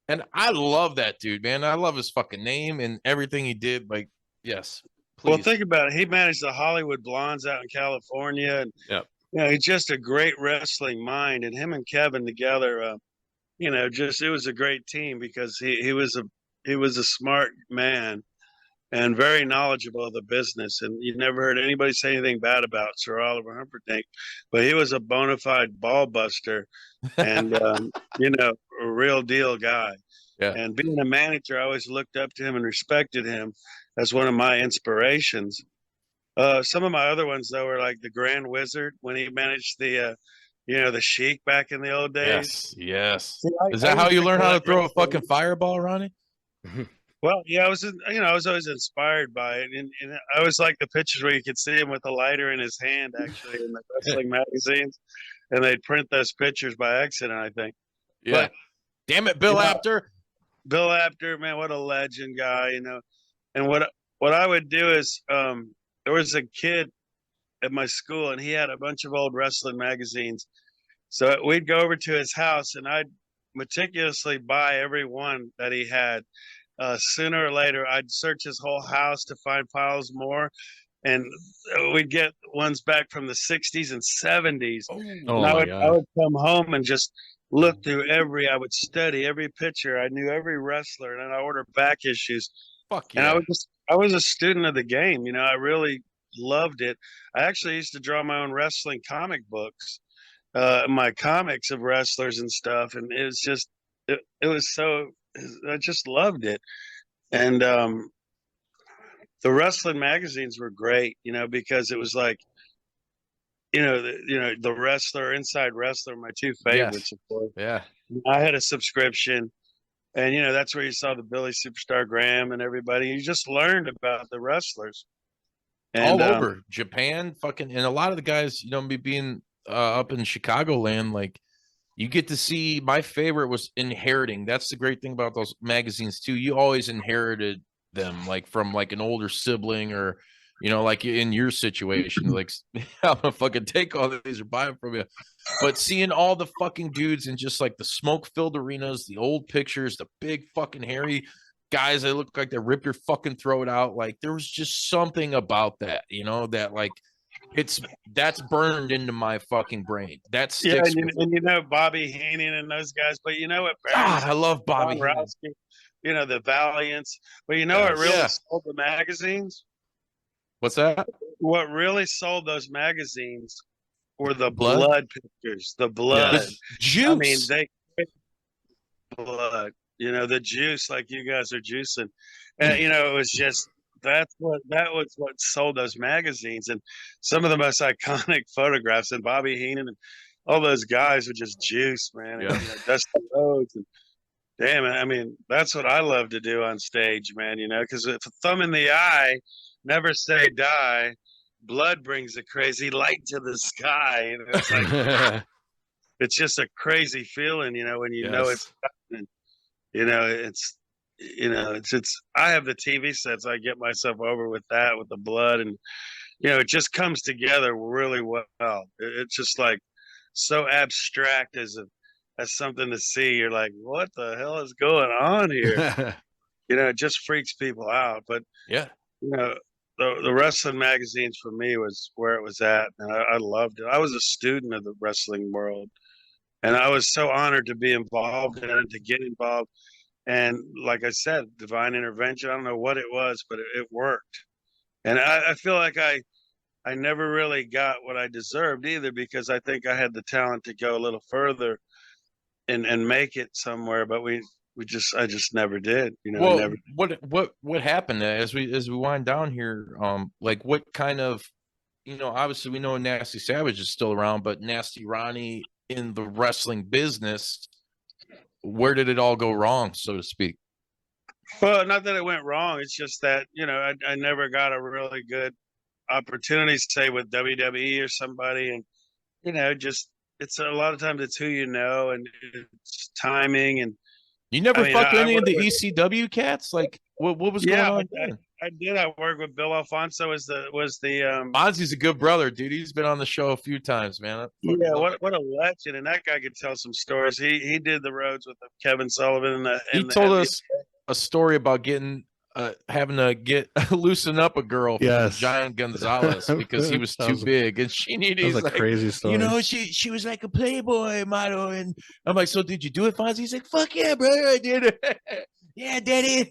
And I love that dude, man. I love his fucking name and everything he did. Like, yes, please. Well, think about it. He managed the Hollywood Blondes out in California, and Yep. you know, he's just a great wrestling mind. And him and Kevin together, you know, just it was a great team because he was a smart man and very knowledgeable of the business. And you never heard anybody say anything bad about Sir Oliver Humperdinck, but he was a bona fide ball buster and you know, a real deal guy. Yeah. And being a manager, I always looked up to him and respected him as one of my inspirations. Some of my other ones though were like the Grand Wizard when he managed the you know, the Sheik back in the old days. Yes, yes. See, Is that how used you to learn how to collect throw a wrestling. fucking fireball, Ronnie? Well, yeah, you know, I was always inspired by it, and I always like the pictures where you could see him with a lighter in his hand, actually, in the wrestling magazines, and they'd print those pictures by accident, I think. Yeah. But Damn it, Bill you know, Apter. Bill Apter, man, what a legend guy, you know. And what I would do is, there was a kid at my school, and he had a bunch of old wrestling magazines. So we'd go over to his house, and I'd meticulously buy every one that he had. Sooner or later, I'd search his whole house to find piles more, and we'd get ones back from the '60s and '70s. Oh And my I God. would come home and just look through I would study every picture. I knew every wrestler, and then I ordered back issues. Fuck And yeah. I was a student of the game. You know, I really loved it. I actually used to draw my own wrestling comic books, my comics of wrestlers and stuff, and it was just it was so I just loved it. And the wrestling magazines were great, you know, because it was like, you know, the Wrestler, Inside Wrestler, my two favorites, Yes. of course. Yeah. I had a subscription, and you know that's where you saw the Billy Superstar Graham and everybody. You just learned about the wrestlers. And All over Japan, fucking, and a lot of the guys, you know, me being up in Chicagoland, like you get to see. My favorite was inheriting. That's the great thing about those magazines too. You always inherited them, like from like an older sibling, or you know, like in your situation, like I'm gonna fucking take all these or buy them from you. But seeing all the fucking dudes in just like the smoke-filled arenas, the old pictures, the big fucking hairy guys that look like they rip your fucking throat out, like there was just something about that, you know, that like that's burned into my fucking brain. That yeah, sticks. and you know Bobby Heenan and those guys. But you know what? God, I love Bobby Ron Heenan. Rowski, you know the Valiants. But you know what really Yeah. sold the magazines? What's that? What really sold those magazines were the Blood? blood pictures. The blood. Yes. Juice. I mean, they blood. You know, the juice, like you guys are juicing, and you know, it was just that was what sold those magazines, and some of the most iconic photographs. And Bobby Heenan and all those guys were just juice, man. Yeah. And, you know, Dusty Rhodes, and damn it, I mean, that's what I love to do on stage, man. You know, because if a thumb in the eye, never say die. Blood brings a crazy light to the sky. You know, it's like it's just a crazy feeling, you know, when you know it's happening. You know, it's I have the TV sets. I get myself over with that, with the blood, and you know, it just comes together really well. It's just like so abstract as something to see. You're like, what the hell is going on here? You know, it just freaks people out. But Yeah. you know, the wrestling magazines for me was where it was at, and I loved it. I was a student of the wrestling world, and I was so honored to be involved in it, to get involved. And like I said, divine intervention. I don't know what it was, but it worked. And I feel like I never really got what I deserved either, because I think I had the talent to go a little further and make it somewhere, but I just never did. You know, I Well, never. what happened as we wind down here? Like what kind of, obviously we know Nasty Savage is still around, but Nasty Ronnie in the wrestling business, where did it all go wrong, so to speak? Well, not that it went wrong. It's just that, I never got a really good opportunity, say with WWE or somebody. And, just, it's a lot of times it's who you know, and it's timing. And You never I mean, fucked any of worked the with, ECW cats? Like what was going yeah, on then? I did. I worked with Bill Alfonso Fonzie's a good brother, dude. He's been on the show a few times, man. I fucking yeah, love what a legend. And that guy could tell some stories. He did the roads with Kevin Sullivan He and the told heavy. us a story about having to get loosen up a girl from Yes. Giant Gonzalez because he was That too was- big, and she needed. That was He's a like, crazy story. she was like a Playboy model, and I'm like, so did you do it, Fonzie? He's like, fuck yeah, brother, I did it. Yeah, daddy.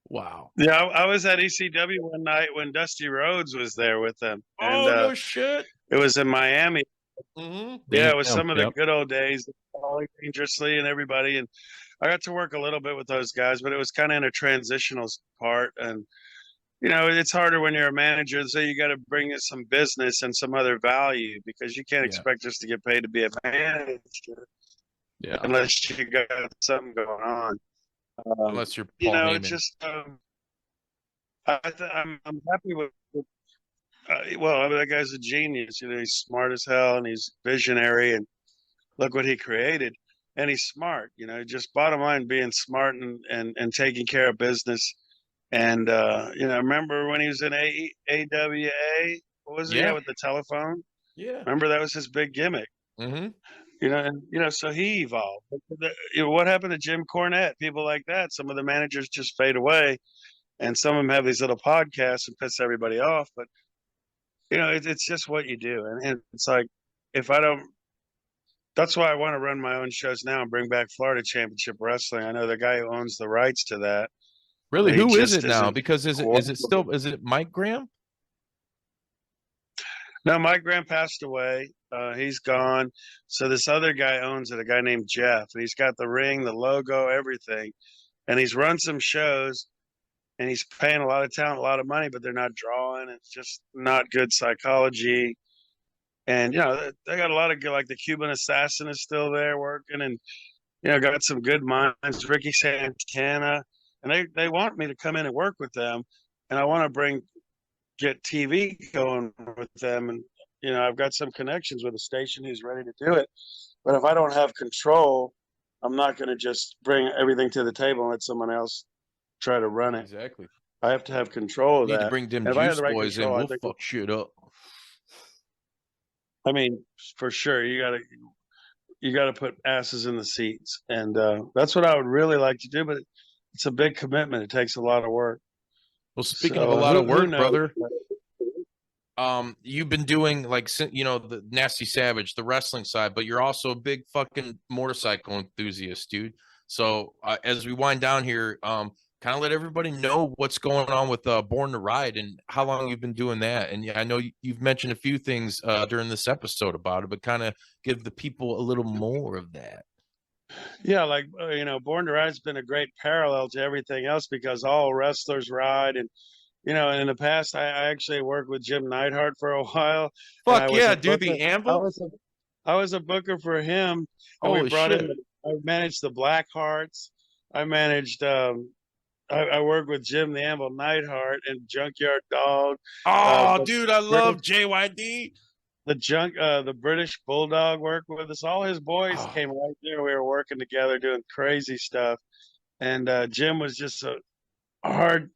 Wow. Yeah, I was at ECW one night when Dusty Rhodes was there with them, and Oh no shit. it was in Miami. Mm-hmm. Yeah, it was some of the Yep. good old days, Paulie Dangerously and everybody. And I got to work a little bit with those guys, but it was kind of in a transitional part. And, it's harder when you're a manager. So you got to bring in some business and some other value, because you can't Yeah. expect just to get paid to be a manager Yeah. unless you got something going on. Unless you're Paul Heyman. It's just, I'm happy with well, I mean, that guy's a genius. He's smart as hell, and he's visionary, and look what he created. And he's smart. Just bottom line, being smart and taking care of business. And remember when he was in AWA? What was he Yeah. with the telephone? Yeah. Remember, that was his big gimmick. Mm-hmm. So he evolved. What happened to Jim Cornette? People like that. Some of the managers just fade away, and some of them have these little podcasts and piss everybody off. But it's just what you do. And it's like, if I don't, that's why I want to run my own shows now and bring back Florida Championship Wrestling. I know the guy who owns the rights to that. Really, He who is just it now? isn't Because is it Mike Graham? No, Mike Graham passed away. He's gone. So this other guy owns it, a guy named Jeff. And he's got the ring, the logo, everything. And he's run some shows, and he's paying a lot of talent, a lot of money, but they're not drawing. It's just not good psychology. And, they got a lot of good, like the Cuban Assassin is still there working, and, got some good minds, Ricky Santana. And they want me to come in and work with them. And I want to get TV going with them. And, I've got some connections with a station who's ready to do it. But if I don't have control, I'm not going to just bring everything to the table and let someone else try to run it. Exactly. I have to have control of Need that. to bring them And if I had juice the right boys control, in. I We'll think fuck shit up. I mean, for sure, you gotta put asses in the seats, and that's what I would really like to do. But it's a big commitment. It takes a lot of work. Well, speaking of So, a lot of who work, knows? brother, you've been doing the Nasty Savage, the wrestling side, but you're also a big fucking motorcycle enthusiast, dude. So as we wind down here, kind of let everybody know what's going on with Born to Ride and how long you've been doing that. And yeah, I know you've mentioned a few things during this episode about it, but kind of give the people a little more of that. Yeah, like Born to Ride's been a great parallel to everything else, because all wrestlers ride. And in the past, I actually worked with Jim Neidhart for a while. And I Fuck was yeah, a dude, the booker. Anvil. I was a booker for him, and Holy we brought shit. in. I managed the Black Hearts. I managed. I worked with Jim the Anvil Neidhart and Junkyard Dog. Oh, dude, I love JYD. The British Bulldog worked with us. All his boys came right there. We were working together doing crazy stuff. And Jim was just a hard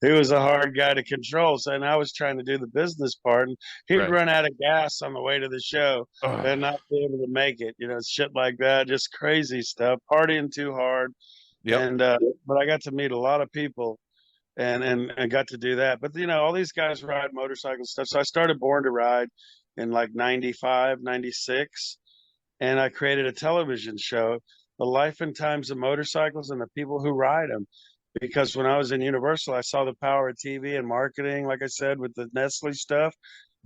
he was a hard guy to control. So, and I was trying to do the business part, and he'd Right. run out of gas on the way to the show and not be able to make it, shit like that, just crazy stuff, partying too hard. Yep. And but I got to meet a lot of people and got to do that. But all these guys ride motorcycle stuff. So I started Born to Ride in like 95, 96, and I created a television show. the life and times of motorcycles and the people who ride them. Because when I was in Universal, I saw the power of TV and marketing, like I said, with the Nestle stuff.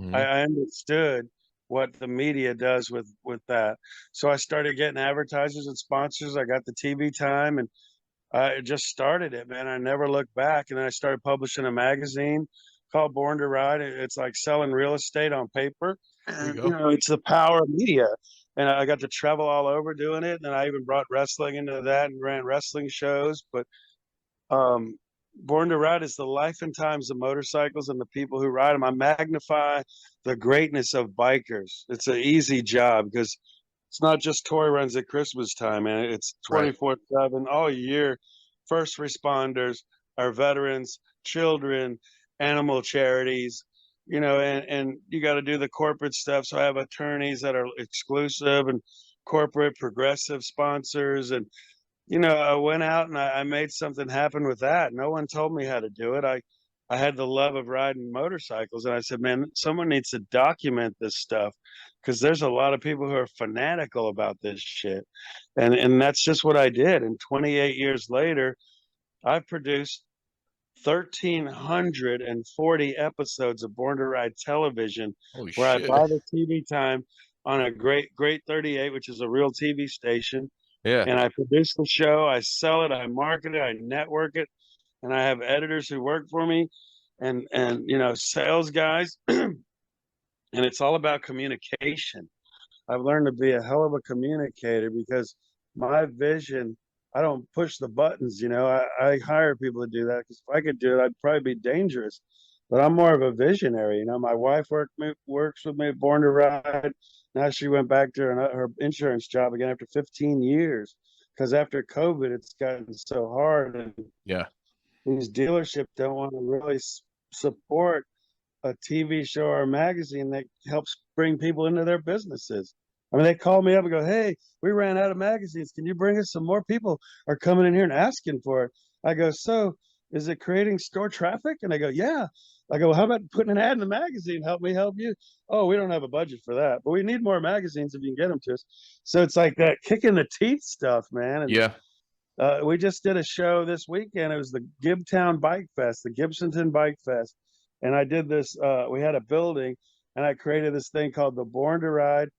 Mhm. I understood what the media does with that. So I started getting advertisers and sponsors. I got the TV time, and I just started it, man. I never looked back. And then I started publishing a magazine called Born to Ride. It's like selling real estate on paper. There you And, go. it's the power of media. And I got to travel all over doing it. And I even brought wrestling into that and ran wrestling shows. But um, Born to Ride is the life and times of motorcycles and the people who ride them. I magnify the greatness of bikers. It's an easy job because it's not just toy runs at Christmas time, man. It's Right. 24/7 all year. First responders, our veterans, children, animal charities, and you got to do the corporate stuff. So I have attorneys that are exclusive and corporate progressive sponsors. And, I went out and I made something happen with that. No one told me how to do it. I had the love of riding motorcycles, and I said, man, someone needs to document this stuff because there's a lot of people who are fanatical about this shit. And that's just what I did. And 28 years later, I've produced 1,340 episodes of Born to Ride television, Holy where I shit. buy the TV time on a great 38, which is a real TV station, Yeah. and I produce the show, I sell it, I market it, I network it, and I have editors who work for me, and sales guys, and it's all about communication. I've learned to be a hell of a communicator because my vision, I don't push the buttons, I hire people to do that because if I could do it, I'd probably be dangerous. But I'm more of a visionary. My wife works with me at Born to Ride. Now she went back to her insurance job again after 15 years because after COVID, it's gotten so hard. And Yeah. these dealerships don't want to really support a TV show or a magazine that helps bring people into their businesses. I mean, they call me up and go, "Hey, we ran out of magazines. Can you bring us some more?" People are coming in here and asking for it. I go, "So is it creating store traffic?" And they go, "Yeah." I go, well, "How about putting an ad in the magazine? Help me help you." "Oh, we don't have a budget for that, but we need more magazines if you can get them to us." So it's like that kick in the teeth stuff, man. And Yeah. we just did a show this weekend. It was the Gibtown Bike Fest, the Gibsonton Bike Fest. And I did this, we had a building, and I created this thing called the Born to Ride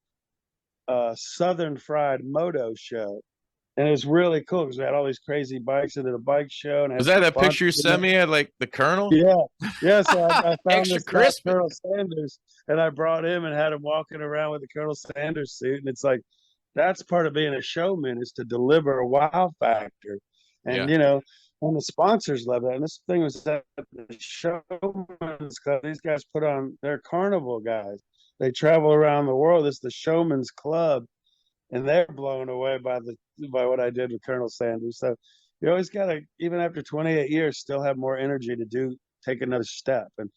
Southern Fried Moto Show. And it was really cool because we had all these crazy bikes. I did a bike show. And I Was had that that picture you sponsors in sent me at like the Colonel? yeah. Yeah. So I found Extra this guy, crisp. Colonel Sanders, and I brought him and had him walking around with the Colonel Sanders suit. And it's like, that's part of being a showman is to deliver a wow factor. And, Yeah. and the sponsors love that. And this thing was at the Showman's Club. These guys put on, they're carnival guys. They travel around the world. It's the Showman's Club. And they're blown away by what I did with Colonel Sanders. So you always got to, even after 28 years, still have more energy to take another step. And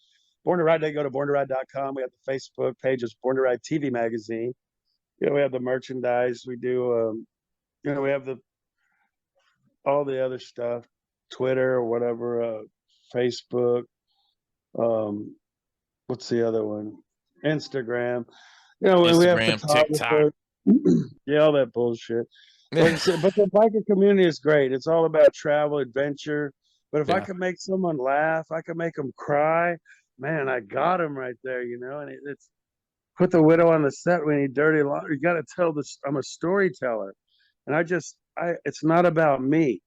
Born to Ride, they go to borntoride.com. We have the Facebook page, it's Born to Ride TV magazine. We have the merchandise. We do, we have all the other stuff, Twitter or whatever, Facebook. What's the other one? Instagram. And we have Instagram, TikTok. photographers. Yeah, all that bullshit. But the biker community is great. It's all about travel, adventure. But if I Yeah. could make someone laugh, I could make them cry. Man, I got them right there, And it's put the widow on the set. We need dirty laundry. You got to tell this. I'm a storyteller, and it's not about me.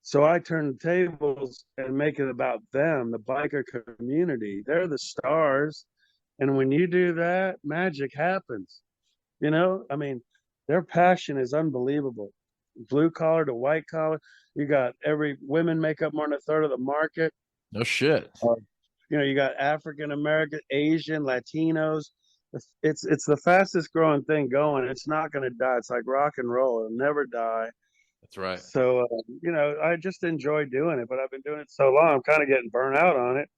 So I turn the tables and make it about them, the biker community. They're the stars, and when you do that, magic happens. I mean, their passion is unbelievable. Blue collar to white collar. You got women make up more than a third of the market. No shit. You got African American, Asian, Latinos. It's the fastest growing thing going. It's not going to die. It's like rock and roll. It'll never die. That's right. So, I just enjoy doing it, but I've been doing it so long, I'm kind of getting burnt out on it.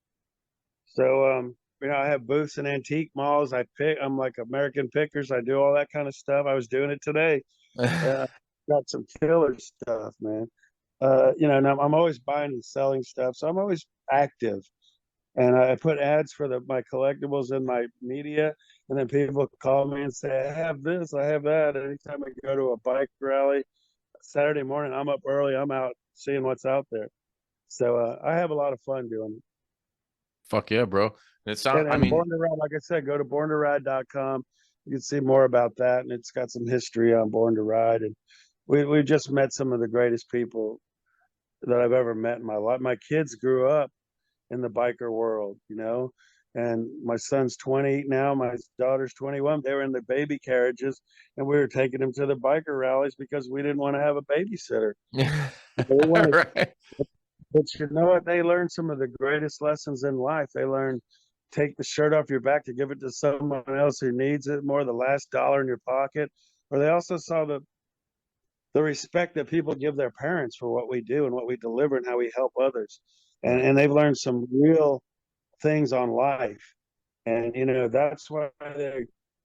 So, I have booths in antique malls. I'm like American Pickers. I do all that kind of stuff. I was doing it today. Got some killer stuff, man. And I'm always buying and selling stuff. So I'm always active. And I put ads for my collectibles in my media. And then people call me and say, I have this, I have that. Anytime I go to a bike rally, Saturday morning, I'm up early. I'm out seeing what's out there. So I have a lot of fun doing it. Fuck yeah, bro. And it sounds, I And mean, Born to Ride, like I said, go to borntoride.com. You can see more about that, and it's got some history on Born to Ride. And we just met some of the greatest people that I've ever met in my life. My kids grew up in the biker world, you know, and my son's 20 now, my daughter's 21. They were in the baby carriages, and we were taking them to the biker rallies because we didn't want to have a babysitter. They wanted, right. but you know what? They learned some of the greatest lessons in life. They learned take the shirt off your back to give it to someone else who needs it more, the last dollar in your pocket. Or they also saw the respect that people give their parents for what we do and what we deliver and how we help others. And they've learned some real things on life. And you know, that's why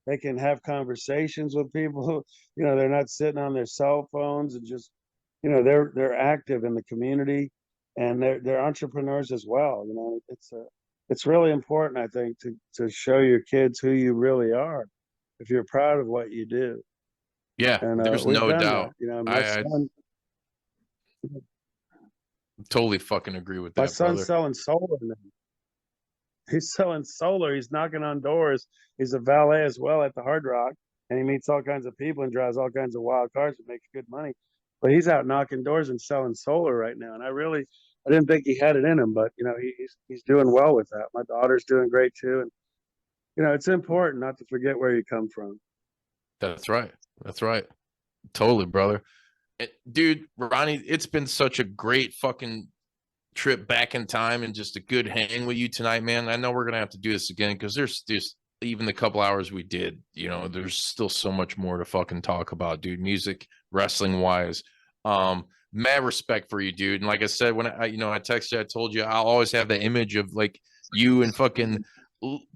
they can have conversations with people. You know, they're not sitting on their cell phones and just, you know, they're active in the community, and they're entrepreneurs as well. You know, it's really important, I think, to show your kids who you really are if you're proud of what you do. Yeah, And there's we've no done doubt. that. You know, I totally fucking agree with my that, son's brother. selling solar now. He's selling solar. He's knocking on doors. He's a valet as well at the Hard Rock, and he meets all kinds of people and drives all kinds of wild cars and makes good money. But he's out knocking doors and selling solar right now. And I didn't think he had it in him, but you know, he's doing well with that. My daughter's doing great too, and you know, it's important not to forget where you come from. That's right. That's right. Totally, brother. Dude, Ronnie, it's been such a great fucking trip back in time and just a good hang with you tonight, man. I know we're gonna have to do this again because there's just even the couple hours we did, you know, there's still so much more to fucking talk about, dude. Music, wrestling wise. Mad respect for you, dude. And like I said, when I texted you, I told you I'll always have the image of like you and fucking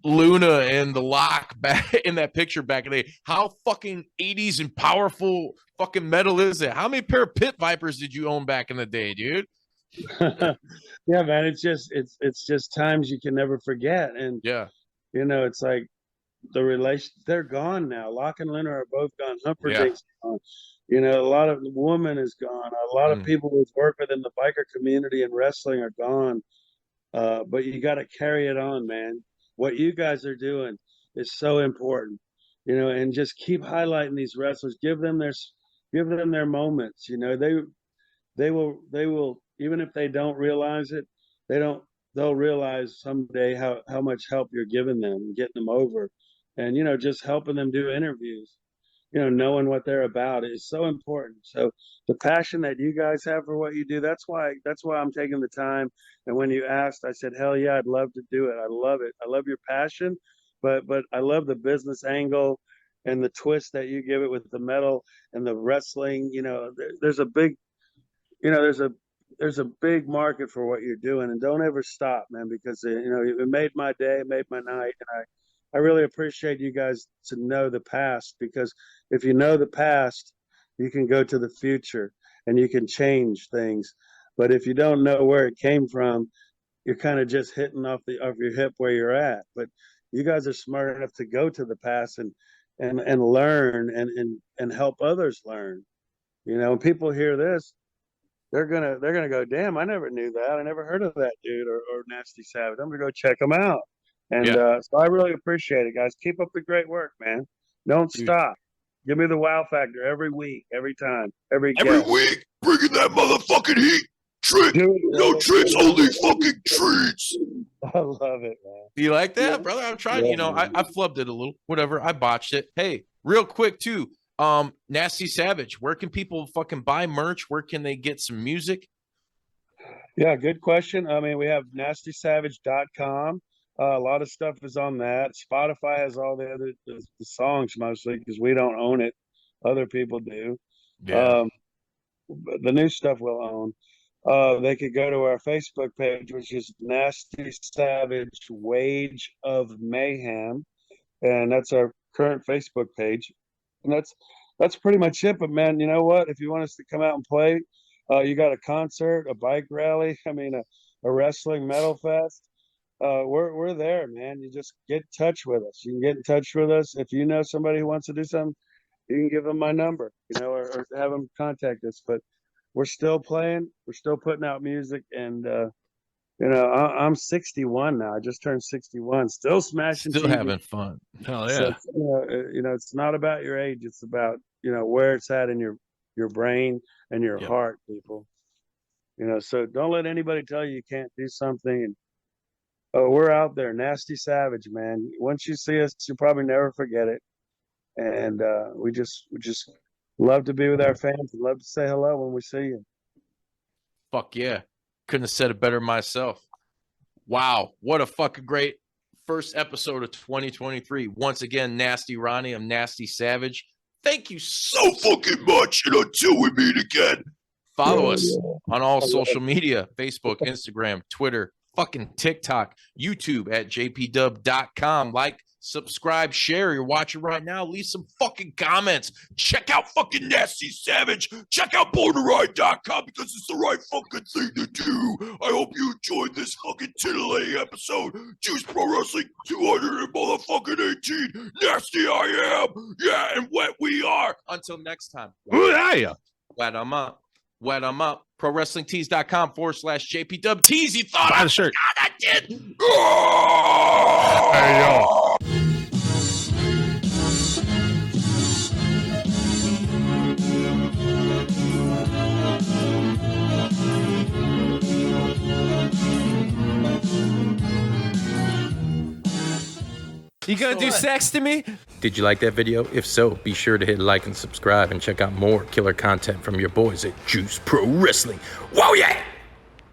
Luna and the Lock back in that picture back in the day. How fucking 80s and powerful fucking metal is it? How many pair of Pit Vipers did you own back in the day, dude? Yeah, man, it's just times you can never forget. And Yeah, you know, it's like the relation, they're gone now. Locke and Luna are both gone. yeah. Humperdinck's gone. You know, a lot of Woman is gone. A lot of people we've worked with in the biker community and wrestling are gone. But you got to carry it on, man. What you guys are doing is so important, you know, and just keep highlighting these wrestlers. Give them their moments. You know, they will even if they don't realize it, they'll realize someday how much help you're giving them and getting them over, and you know, just helping them do interviews, you know, knowing what they're about is so important. So the passion that you guys have for what you do, that's why I'm taking the time. And when you asked, I said, hell yeah, I'd love to do it. I love it. I love your passion, but I love the business angle and the twist that you give it with the metal and the wrestling. You know, there's a big, you know, there's a big market for what you're doing, and don't ever stop, man, because you know, it made my day, it made my night. And I really appreciate you guys to know the past, because if you know the past, you can go to the future and you can change things. But if you don't know where it came from, you're kind of just hitting off your hip where you're at. But you guys are smart enough to go to the past and learn and help others learn. You know, when people hear this, they're gonna go, damn, I never knew that. I never heard of that dude or Nasty Savage. I'm gonna go check them out. And Yeah. so I really appreciate it, guys. Keep up the great work, man. Don't Dude. stop. Give me the wow factor every week, every time, every week, bringing that motherfucking heat. Trick, Dude, no tricks, only fucking treats. I love it, man. Do you like that, brother? I'm trying, Yeah, you know, man. I flubbed it a little, whatever. I botched it. Hey, real quick too. Nasty Savage, where can people fucking buy merch? Where can they get some music? Yeah, good question. I mean, we have nastysavage.com. A lot of stuff is on that. Spotify has all the songs mostly because we don't own it. Other people do. Yeah. But the new stuff we'll own. They could go to our Facebook page, which is Nasty Savage Wage of Mayhem, and that's our current Facebook page. And that's pretty much it. But man, you know what? If you want us to come out and play, you got a concert, a bike rally, I mean, a wrestling metal fest. We're there, man. You just get in touch with us. You can get in touch with us if you know somebody who wants to do something. you can give them my number, or have them contact us. But we're still playing. We're still putting out music, and I'm 61 now. I just turned 61. Still smashing. Still TV. having fun. Hell So, yeah. it's not about your age. It's about where it's at in your brain and your Yep. heart, people. So don't let anybody tell you can't do something. And we're out there, Nasty Savage, man. Once you see us, you'll probably never forget it. And we just love to be with our fans and love to say hello when we see you. Fuck yeah. Couldn't have said it better myself. Wow. What a fucking great first episode of 2023. Once again, Nasty Ronnie, I'm Nasty Savage. Thank you so fucking much. And until we meet again, follow us on all social media, Facebook, Instagram, Twitter, fucking TikTok, YouTube at jpdub.com. Like, subscribe, share. You're watching right now. Leave some fucking comments. Check out fucking Nasty Savage. Check out borderride.com because it's the right fucking thing to do. I hope you enjoyed this fucking titillating episode. Juice Pro Wrestling 218. Nasty I am. Yeah, and wet we are. Until next time. Who are you? Wet 'em up. Wet 'em up. ProWrestlingTees.com/jpdubtees. You thought Buy the shirt. God, I did. There you go. You gonna do sex to me? Did you like that video? If so, be sure to hit like and subscribe and check out more killer content from your boys at Juice Pro Wrestling. Whoa, yeah!